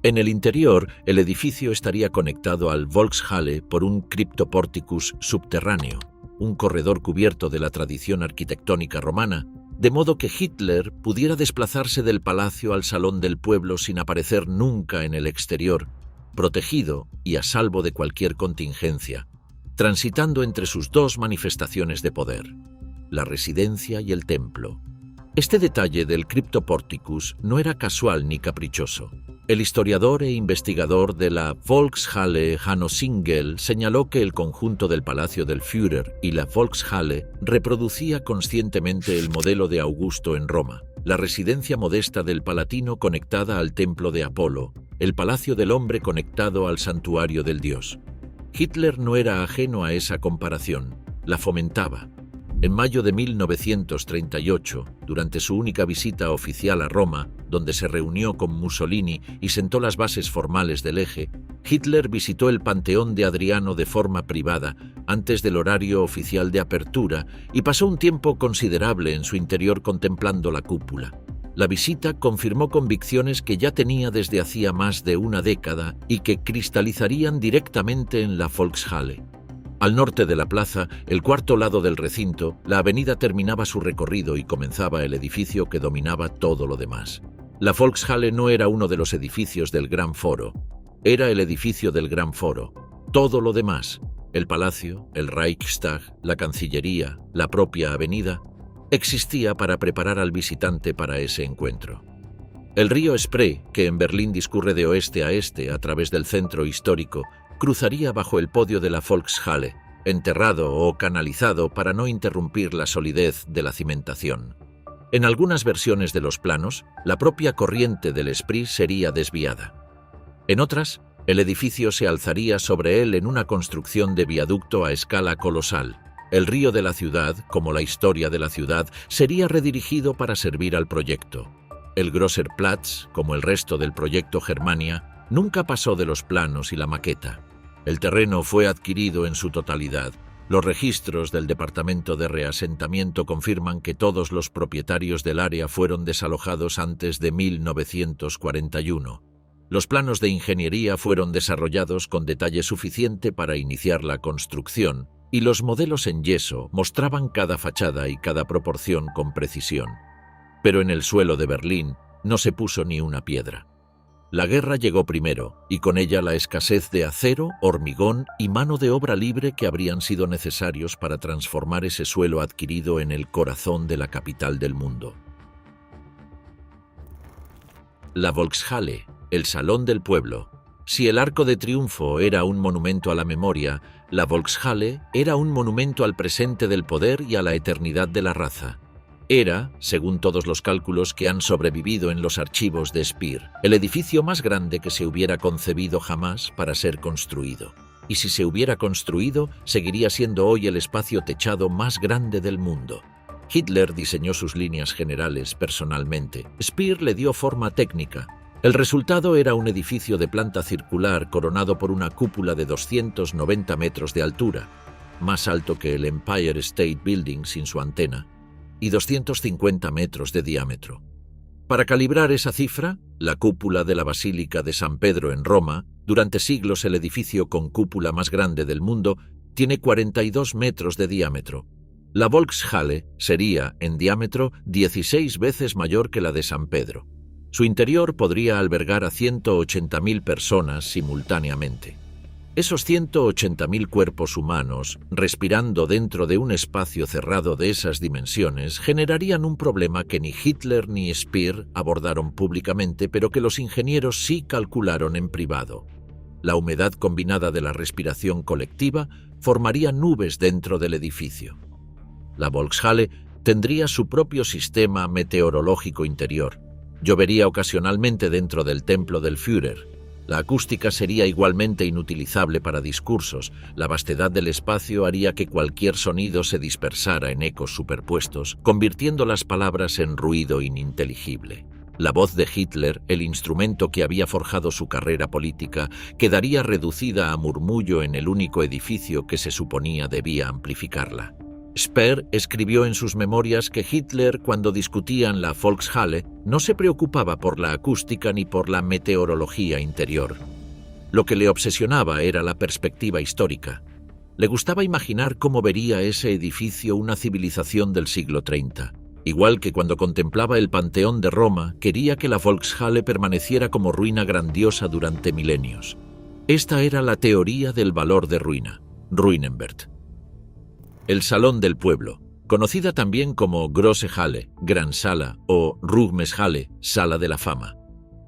En el interior, el edificio estaría conectado al Volkshalle por un cryptoporticus subterráneo, un corredor cubierto de la tradición arquitectónica romana, de modo que Hitler pudiera desplazarse del palacio al salón del pueblo sin aparecer nunca en el exterior, protegido y a salvo de cualquier contingencia, transitando entre sus dos manifestaciones de poder, la residencia y el templo. Este detalle del cryptoporticus no era casual ni caprichoso. El historiador e investigador de la Volkshalle Hanno Singel señaló que el conjunto del Palacio del Führer y la Volkshalle reproducía conscientemente el modelo de Augusto en Roma, la residencia modesta del palatino conectada al templo de Apolo, el palacio del hombre conectado al santuario del dios. Hitler no era ajeno a esa comparación, la fomentaba. En mayo de 1938, durante su única visita oficial a Roma, donde se reunió con Mussolini y sentó las bases formales del eje, Hitler visitó el Panteón de Adriano de forma privada, antes del horario oficial de apertura, y pasó un tiempo considerable en su interior contemplando la cúpula. La visita confirmó convicciones que ya tenía desde hacía más de una década y que cristalizarían directamente en la Volkshalle. Al norte de la plaza, el cuarto lado del recinto, la avenida terminaba su recorrido y comenzaba el edificio que dominaba todo lo demás. La Volkshalle no era uno de los edificios del Gran Foro, era el edificio del Gran Foro. Todo lo demás, el palacio, el Reichstag, la Cancillería, la propia avenida, existía para preparar al visitante para ese encuentro. El río Spree, que en Berlín discurre de oeste a este a través del centro histórico, cruzaría bajo el podio de la Volkshalle, enterrado o canalizado para no interrumpir la solidez de la cimentación. En algunas versiones de los planos, la propia corriente del Spree sería desviada. En otras, el edificio se alzaría sobre él en una construcción de viaducto a escala colosal. El río de la ciudad, como la historia de la ciudad, sería redirigido para servir al proyecto. El Grosser Platz, como el resto del proyecto Germania, nunca pasó de los planos y la maqueta. El terreno fue adquirido en su totalidad. Los registros del Departamento de Reasentamiento confirman que todos los propietarios del área fueron desalojados antes de 1941. Los planos de ingeniería fueron desarrollados con detalle suficiente para iniciar la construcción, y los modelos en yeso mostraban cada fachada y cada proporción con precisión. Pero en el suelo de Berlín no se puso ni una piedra. La guerra llegó primero, y con ella la escasez de acero, hormigón y mano de obra libre que habrían sido necesarios para transformar ese suelo adquirido en el corazón de la capital del mundo. La Volkshalle, el Salón del Pueblo. Si el Arco de Triunfo era un monumento a la memoria, la Volkshalle era un monumento al presente del poder y a la eternidad de la raza. Era, según todos los cálculos que han sobrevivido en los archivos de Speer, el edificio más grande que se hubiera concebido jamás para ser construido. Y si se hubiera construido, seguiría siendo hoy el espacio techado más grande del mundo. Hitler diseñó sus líneas generales personalmente. Speer le dio forma técnica. El resultado era un edificio de planta circular coronado por una cúpula de 290 metros de altura, más alto que el Empire State Building sin su antena, y 250 metros de diámetro. Para calibrar esa cifra, la cúpula de la Basílica de San Pedro en Roma, durante siglos el edificio con cúpula más grande del mundo, tiene 42 metros de diámetro. La Volkshalle sería, en diámetro, 16 veces mayor que la de San Pedro. Su interior podría albergar a 180.000 personas simultáneamente. Esos 180.000 cuerpos humanos, respirando dentro de un espacio cerrado de esas dimensiones, generarían un problema que ni Hitler ni Speer abordaron públicamente, pero que los ingenieros sí calcularon en privado. La humedad combinada de la respiración colectiva formaría nubes dentro del edificio. La Volkshalle tendría su propio sistema meteorológico interior. Llovería ocasionalmente dentro del templo del Führer. La acústica sería igualmente inutilizable para discursos. La vastedad del espacio haría que cualquier sonido se dispersara en ecos superpuestos, convirtiendo las palabras en ruido ininteligible. La voz de Hitler, el instrumento que había forjado su carrera política, quedaría reducida a murmullo en el único edificio que se suponía debía amplificarla. Speer escribió en sus memorias que Hitler, cuando discutían la Volkshalle, no se preocupaba por la acústica ni por la meteorología interior. Lo que le obsesionaba era la perspectiva histórica. Le gustaba imaginar cómo vería ese edificio una civilización del siglo 30. Igual que cuando contemplaba el Panteón de Roma, quería que la Volkshalle permaneciera como ruina grandiosa durante milenios. Esta era la teoría del valor de ruina, Ruinenwert. El Salón del Pueblo, conocida también como Große Halle, Gran Sala o Ruhmeshalle, Sala de la Fama.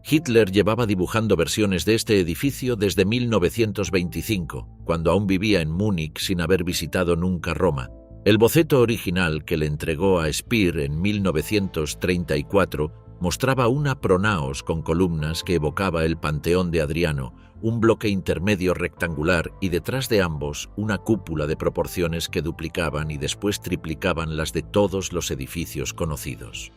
Hitler llevaba dibujando versiones de este edificio desde 1925, cuando aún vivía en Múnich sin haber visitado nunca Roma. El boceto original que le entregó a Speer en 1934 mostraba una pronaos con columnas que evocaba el Panteón de Adriano, un bloque intermedio rectangular y detrás de ambos una cúpula de proporciones que duplicaban y después triplicaban las de todos los edificios conocidos.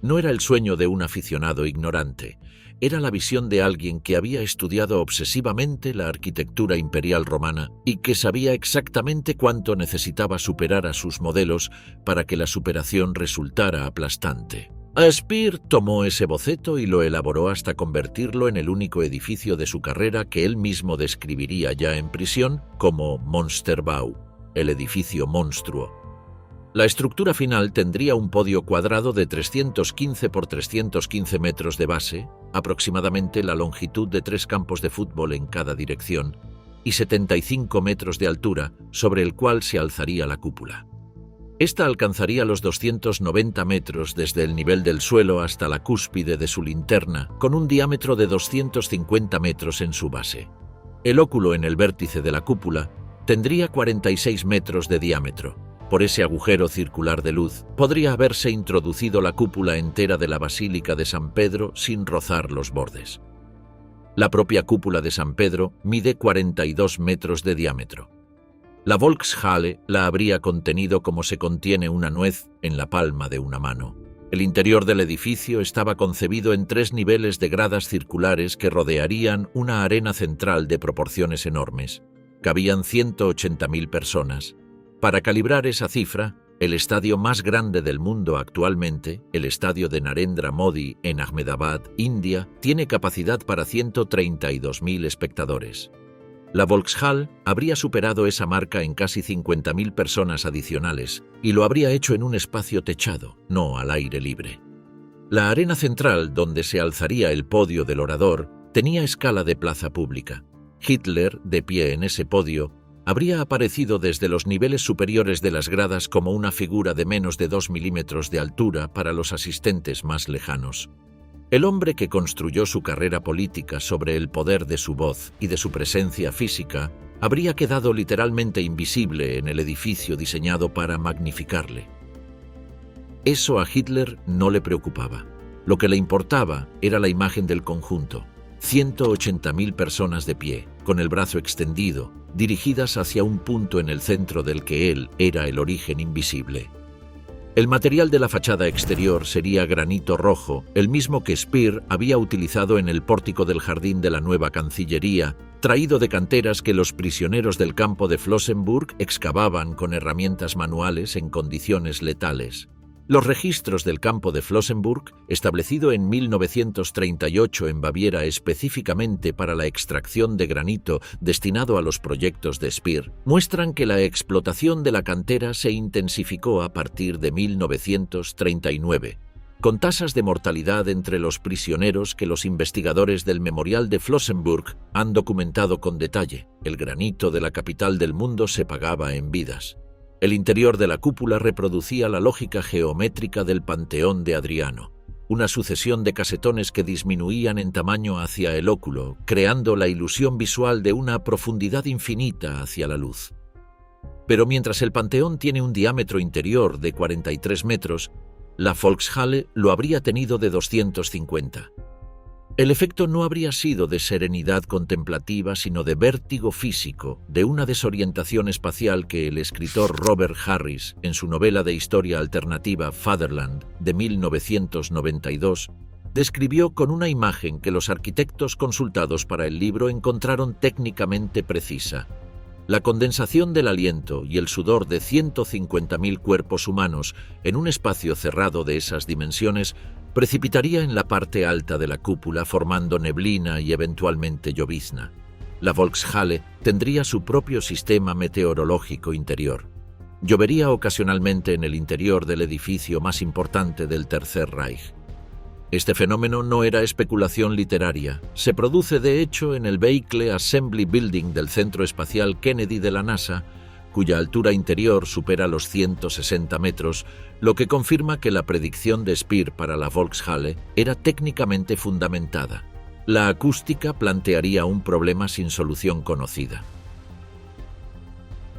No era el sueño de un aficionado ignorante, era la visión de alguien que había estudiado obsesivamente la arquitectura imperial romana y que sabía exactamente cuánto necesitaba superar a sus modelos para que la superación resultara aplastante. Speer tomó ese boceto y lo elaboró hasta convertirlo en el único edificio de su carrera que él mismo describiría ya en prisión como Monsterbau, el edificio monstruo. La estructura final tendría un podio cuadrado de 315 por 315 metros de base, aproximadamente la longitud de 3 campos de fútbol en cada dirección, y 75 metros de altura, sobre el cual se alzaría la cúpula. Esta alcanzaría los 290 metros desde el nivel del suelo hasta la cúspide de su linterna, con un diámetro de 250 metros en su base. El óculo en el vértice de la cúpula tendría 46 metros de diámetro. Por ese agujero circular de luz podría haberse introducido la cúpula entera de la Basílica de San Pedro sin rozar los bordes. La propia cúpula de San Pedro mide 42 metros de diámetro. La Volkshalle la habría contenido como se contiene una nuez en la palma de una mano. El interior del edificio estaba concebido en 3 niveles de gradas circulares que rodearían una arena central de proporciones enormes. Cabían 180.000 personas. Para calibrar esa cifra, el estadio más grande del mundo actualmente, el estadio de Narendra Modi en Ahmedabad, India, tiene capacidad para 132.000 espectadores. La Volkshalle habría superado esa marca en casi 50.000 personas adicionales y lo habría hecho en un espacio techado, no al aire libre. La arena central, donde se alzaría el podio del orador, tenía escala de plaza pública. Hitler, de pie en ese podio, habría aparecido desde los niveles superiores de las gradas como una figura de menos de 2 milímetros de altura para los asistentes más lejanos. El hombre que construyó su carrera política sobre el poder de su voz y de su presencia física habría quedado literalmente invisible en el edificio diseñado para magnificarle. Eso a Hitler no le preocupaba. Lo que le importaba era la imagen del conjunto. 180.000 personas de pie, con el brazo extendido, dirigidas hacia un punto en el centro del que él era el origen invisible. El material de la fachada exterior sería granito rojo, el mismo que Speer había utilizado en el pórtico del jardín de la nueva Cancillería, traído de canteras que los prisioneros del campo de Flossenbürg excavaban con herramientas manuales en condiciones letales. Los registros del campo de Flossenbürg, establecido en 1938 en Baviera específicamente para la extracción de granito destinado a los proyectos de Speer, muestran que la explotación de la cantera se intensificó a partir de 1939, con tasas de mortalidad entre los prisioneros que los investigadores del Memorial de Flossenbürg han documentado con detalle. El granito de la capital del mundo se pagaba en vidas. El interior de la cúpula reproducía la lógica geométrica del Panteón de Adriano, una sucesión de casetones que disminuían en tamaño hacia el óculo, creando la ilusión visual de una profundidad infinita hacia la luz. Pero mientras el Panteón tiene un diámetro interior de 43 metros, la Volkshalle lo habría tenido de 250. El efecto no habría sido de serenidad contemplativa, sino de vértigo físico, de una desorientación espacial que el escritor Robert Harris, en su novela de historia alternativa Fatherland, de 1992, describió con una imagen que los arquitectos consultados para el libro encontraron técnicamente precisa. La condensación del aliento y el sudor de 150.000 cuerpos humanos en un espacio cerrado de esas dimensiones precipitaría en la parte alta de la cúpula formando neblina y eventualmente llovizna. La Volkshalle tendría su propio sistema meteorológico interior. Llovería ocasionalmente en el interior del edificio más importante del Tercer Reich. Este fenómeno no era especulación literaria. Se produce de hecho en el Vehicle Assembly Building del Centro Espacial Kennedy de la NASA, cuya altura interior supera los 160 metros, lo que confirma que la predicción de Speer para la Volkshalle era técnicamente fundamentada. La acústica plantearía un problema sin solución conocida.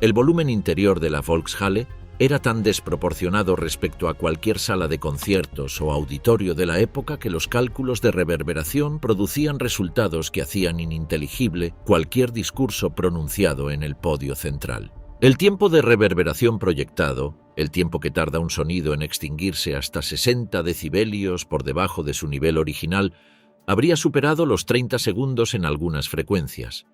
El volumen interior de la Volkshalle era tan desproporcionado respecto a cualquier sala de conciertos o auditorio de la época que los cálculos de reverberación producían resultados que hacían ininteligible cualquier discurso pronunciado en el podio central. El tiempo de reverberación proyectado, el tiempo que tarda un sonido en extinguirse hasta 60 decibelios por debajo de su nivel original, habría superado los 30 segundos en algunas frecuencias.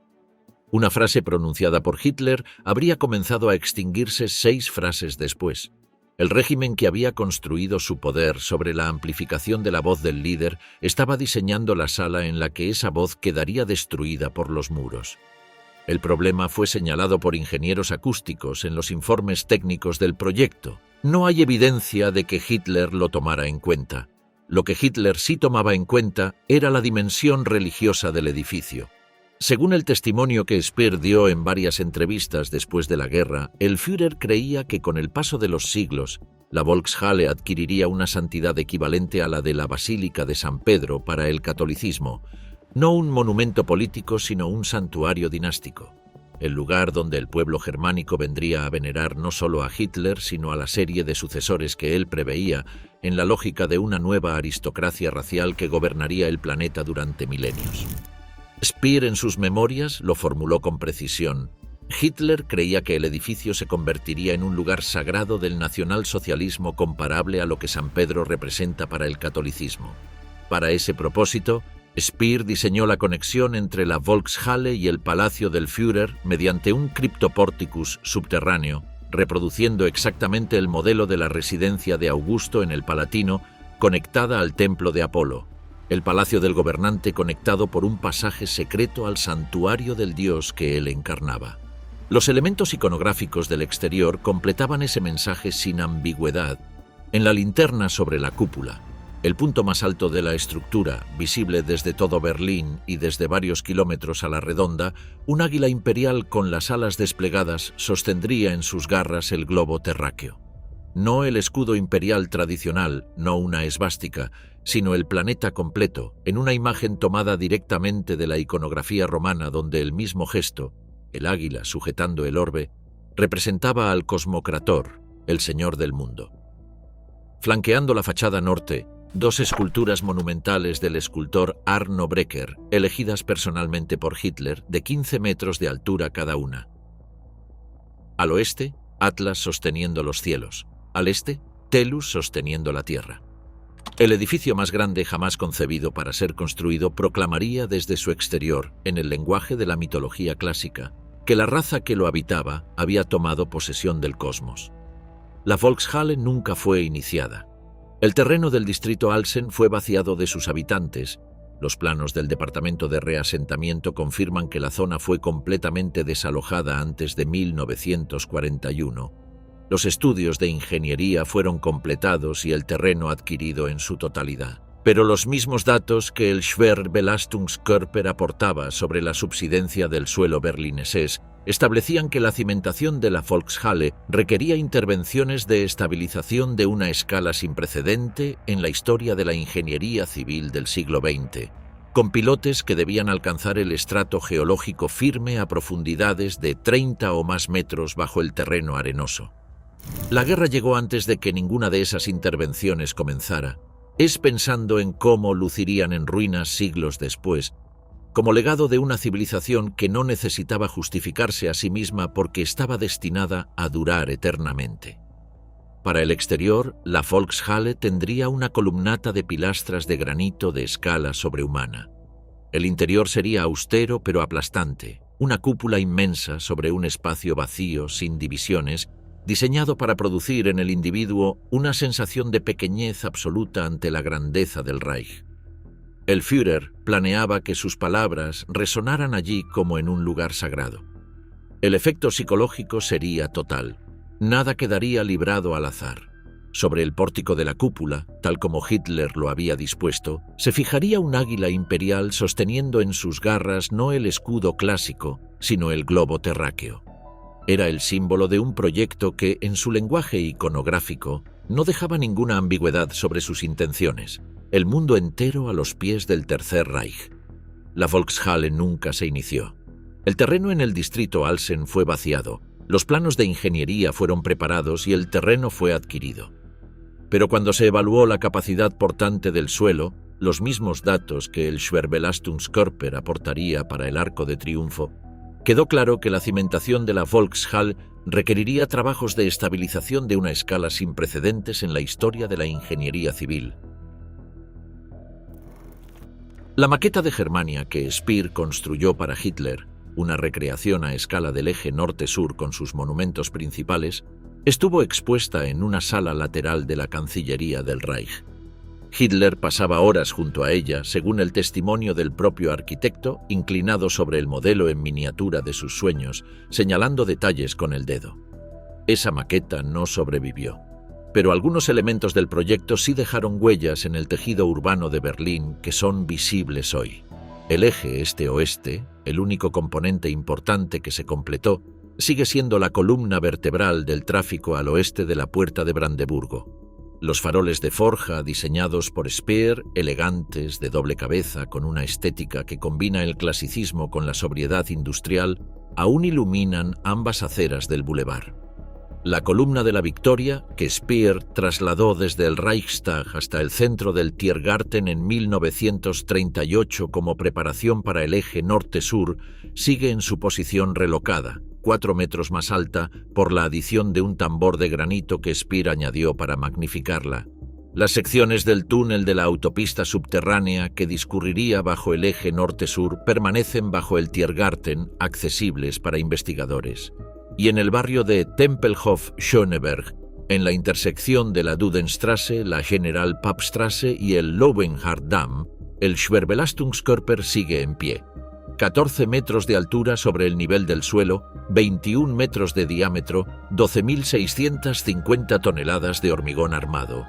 Una frase pronunciada por Hitler habría comenzado a extinguirse 6 frases después. El régimen que había construido su poder sobre la amplificación de la voz del líder estaba diseñando la sala en la que esa voz quedaría destruida por los muros. El problema fue señalado por ingenieros acústicos en los informes técnicos del proyecto. No hay evidencia de que Hitler lo tomara en cuenta. Lo que Hitler sí tomaba en cuenta era la dimensión religiosa del edificio. Según el testimonio que Speer dio en varias entrevistas después de la guerra, el Führer creía que con el paso de los siglos, la Volkshalle adquiriría una santidad equivalente a la de la Basílica de San Pedro para el catolicismo, no un monumento político, sino un santuario dinástico, el lugar donde el pueblo germánico vendría a venerar no solo a Hitler, sino a la serie de sucesores que él preveía, en la lógica de una nueva aristocracia racial que gobernaría el planeta durante milenios. Speer en sus memorias lo formuló con precisión. Hitler creía que el edificio se convertiría en un lugar sagrado del nacionalsocialismo comparable a lo que San Pedro representa para el catolicismo. Para ese propósito, Speer diseñó la conexión entre la Volkshalle y el palacio del Führer mediante un criptoporticus subterráneo, reproduciendo exactamente el modelo de la residencia de Augusto en el Palatino, conectada al templo de Apolo. El palacio del gobernante conectado por un pasaje secreto al santuario del dios que él encarnaba. Los elementos iconográficos del exterior completaban ese mensaje sin ambigüedad. En la linterna sobre la cúpula, El punto más alto de la estructura, visible desde todo Berlín y desde varios kilómetros a la redonda, un águila imperial con las alas desplegadas sostendría en sus garras el globo terráqueo. No el escudo imperial tradicional, no una esvástica, sino el planeta completo, en una imagen tomada directamente de la iconografía romana donde el mismo gesto, el águila sujetando el orbe, representaba al Cosmocrator, el Señor del mundo. Flanqueando la fachada norte, dos esculturas monumentales del escultor Arno Breker, elegidas personalmente por Hitler, de 15 metros de altura cada una. Al oeste, Atlas sosteniendo los cielos. Al este, Telus sosteniendo la tierra. El edificio más grande jamás concebido para ser construido proclamaría desde su exterior, en el lenguaje de la mitología clásica, que la raza que lo habitaba había tomado posesión del cosmos. La Volkshalle nunca fue iniciada. El terreno del distrito Alsen fue vaciado de sus habitantes. Los planos del Departamento de Reasentamiento confirman que la zona fue completamente desalojada antes de 1941. Los estudios de ingeniería fueron completados y el terreno adquirido en su totalidad. Pero los mismos datos que el Schwerbelastungskörper aportaba sobre la subsidencia del suelo berlineses establecían que la cimentación de la Volkshalle requería intervenciones de estabilización de una escala sin precedente en la historia de la ingeniería civil del siglo XX, con pilotes que debían alcanzar el estrato geológico firme a profundidades de 30 o más metros bajo el terreno arenoso. La guerra llegó antes de que ninguna de esas intervenciones comenzara. Es pensando en cómo lucirían en ruinas siglos después, como legado de una civilización que no necesitaba justificarse a sí misma porque estaba destinada a durar eternamente. Para el exterior, la Volkshalle tendría una columnata de pilastras de granito de escala sobrehumana. El interior sería austero pero aplastante, una cúpula inmensa sobre un espacio vacío sin divisiones, diseñado para producir en el individuo una sensación de pequeñez absoluta ante la grandeza del Reich. El Führer planeaba que sus palabras resonaran allí como en un lugar sagrado. El efecto psicológico sería total. Nada quedaría librado al azar. Sobre el pórtico de la cúpula, tal como Hitler lo había dispuesto, se fijaría un águila imperial sosteniendo en sus garras no el escudo clásico, sino el globo terráqueo. Era el símbolo de un proyecto que, en su lenguaje iconográfico, no dejaba ninguna ambigüedad sobre sus intenciones. El mundo entero a los pies del Tercer Reich. La Volkshalle nunca se inició. El terreno en el distrito Alsen fue vaciado, los planos de ingeniería fueron preparados y el terreno fue adquirido. Pero cuando se evaluó la capacidad portante del suelo, los mismos datos que el Schwerbelastungskörper aportaría para el Arco de Triunfo, quedó claro que la cimentación de la Volkshalle requeriría trabajos de estabilización de una escala sin precedentes en la historia de la ingeniería civil. La maqueta de Germania que Speer construyó para Hitler, una recreación a escala del eje norte-sur con sus monumentos principales, estuvo expuesta en una sala lateral de la Cancillería del Reich. Hitler pasaba horas junto a ella, según el testimonio del propio arquitecto, inclinado sobre el modelo en miniatura de sus sueños, señalando detalles con el dedo. Esa maqueta no sobrevivió, pero algunos elementos del proyecto sí dejaron huellas en el tejido urbano de Berlín que son visibles hoy. El eje este-oeste, el único componente importante que se completó, sigue siendo la columna vertebral del tráfico al oeste de la Puerta de Brandeburgo. Los faroles de forja diseñados por Speer, elegantes, de doble cabeza, con una estética que combina el clasicismo con la sobriedad industrial, aún iluminan ambas aceras del bulevar. La columna de la Victoria, que Speer trasladó desde el Reichstag hasta el centro del Tiergarten en 1938 como preparación para el eje norte-sur, sigue en su posición relocada, 4 metros más alta, por la adición de un tambor de granito que Speer añadió para magnificarla. Las secciones del túnel de la autopista subterránea que discurriría bajo el eje norte-sur permanecen bajo el Tiergarten, accesibles para investigadores. Y en el barrio de Tempelhof-Schöneberg, en la intersección de la Dudenstrasse, la General-Papp-Strasse y el Löwenhardt-Damm, el Schwerbelastungskörper sigue en pie. 14 metros de altura sobre el nivel del suelo, 21 metros de diámetro, 12.650 toneladas de hormigón armado.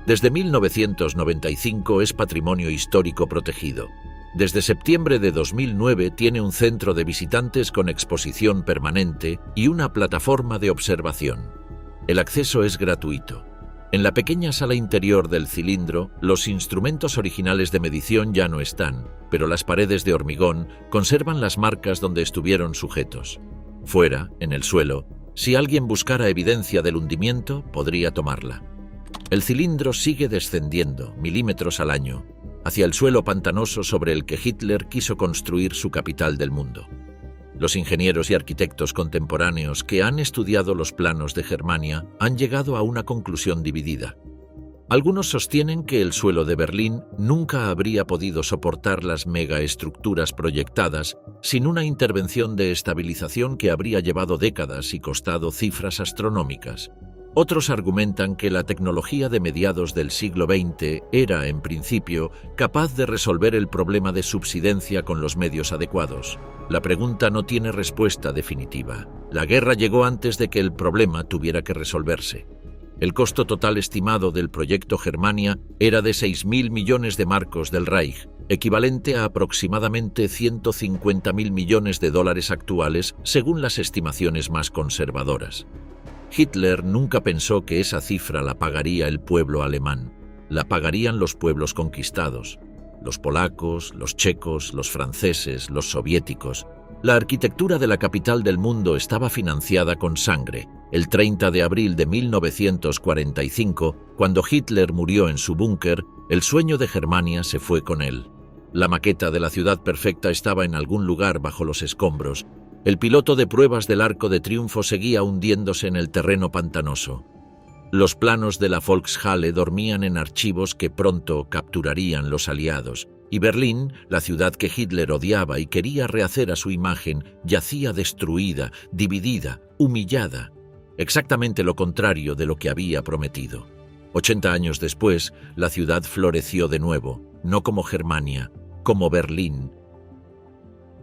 Desde 1995 es patrimonio histórico protegido. Desde septiembre de 2009 tiene un centro de visitantes con exposición permanente y una plataforma de observación. El acceso es gratuito. En la pequeña sala interior del cilindro, los instrumentos originales de medición ya no están, pero las paredes de hormigón conservan las marcas donde estuvieron sujetos. Fuera, en el suelo, si alguien buscara evidencia del hundimiento, podría tomarla. El cilindro sigue descendiendo, milímetros al año, hacia el suelo pantanoso sobre el que Hitler quiso construir su capital del mundo. Los ingenieros y arquitectos contemporáneos que han estudiado los planos de Germania han llegado a una conclusión dividida. Algunos sostienen que el suelo de Berlín nunca habría podido soportar las megaestructuras proyectadas sin una intervención de estabilización que habría llevado décadas y costado cifras astronómicas. Otros argumentan que la tecnología de mediados del siglo XX era, en principio, capaz de resolver el problema de subsidencia con los medios adecuados. La pregunta no tiene respuesta definitiva. La guerra llegó antes de que el problema tuviera que resolverse. El costo total estimado del proyecto Germania era de 6.000 millones de marcos del Reich, equivalente a aproximadamente 150.000 millones de dólares actuales, según las estimaciones más conservadoras. Hitler nunca pensó que esa cifra la pagaría el pueblo alemán, la pagarían los pueblos conquistados, los polacos, los checos, los franceses, los soviéticos. La arquitectura de la capital del mundo estaba financiada con sangre. El 30 de abril de 1945, cuando Hitler murió en su búnker, el sueño de Germania se fue con él. La maqueta de la ciudad perfecta estaba en algún lugar bajo los escombros. El piloto de pruebas del Arco de Triunfo seguía hundiéndose en el terreno pantanoso. Los planos de la Volkshalle dormían en archivos que pronto capturarían los aliados, y Berlín, la ciudad que Hitler odiaba y quería rehacer a su imagen, yacía destruida, dividida, humillada. Exactamente lo contrario de lo que había prometido. 80 años después, la ciudad floreció de nuevo, no como Germania, como Berlín,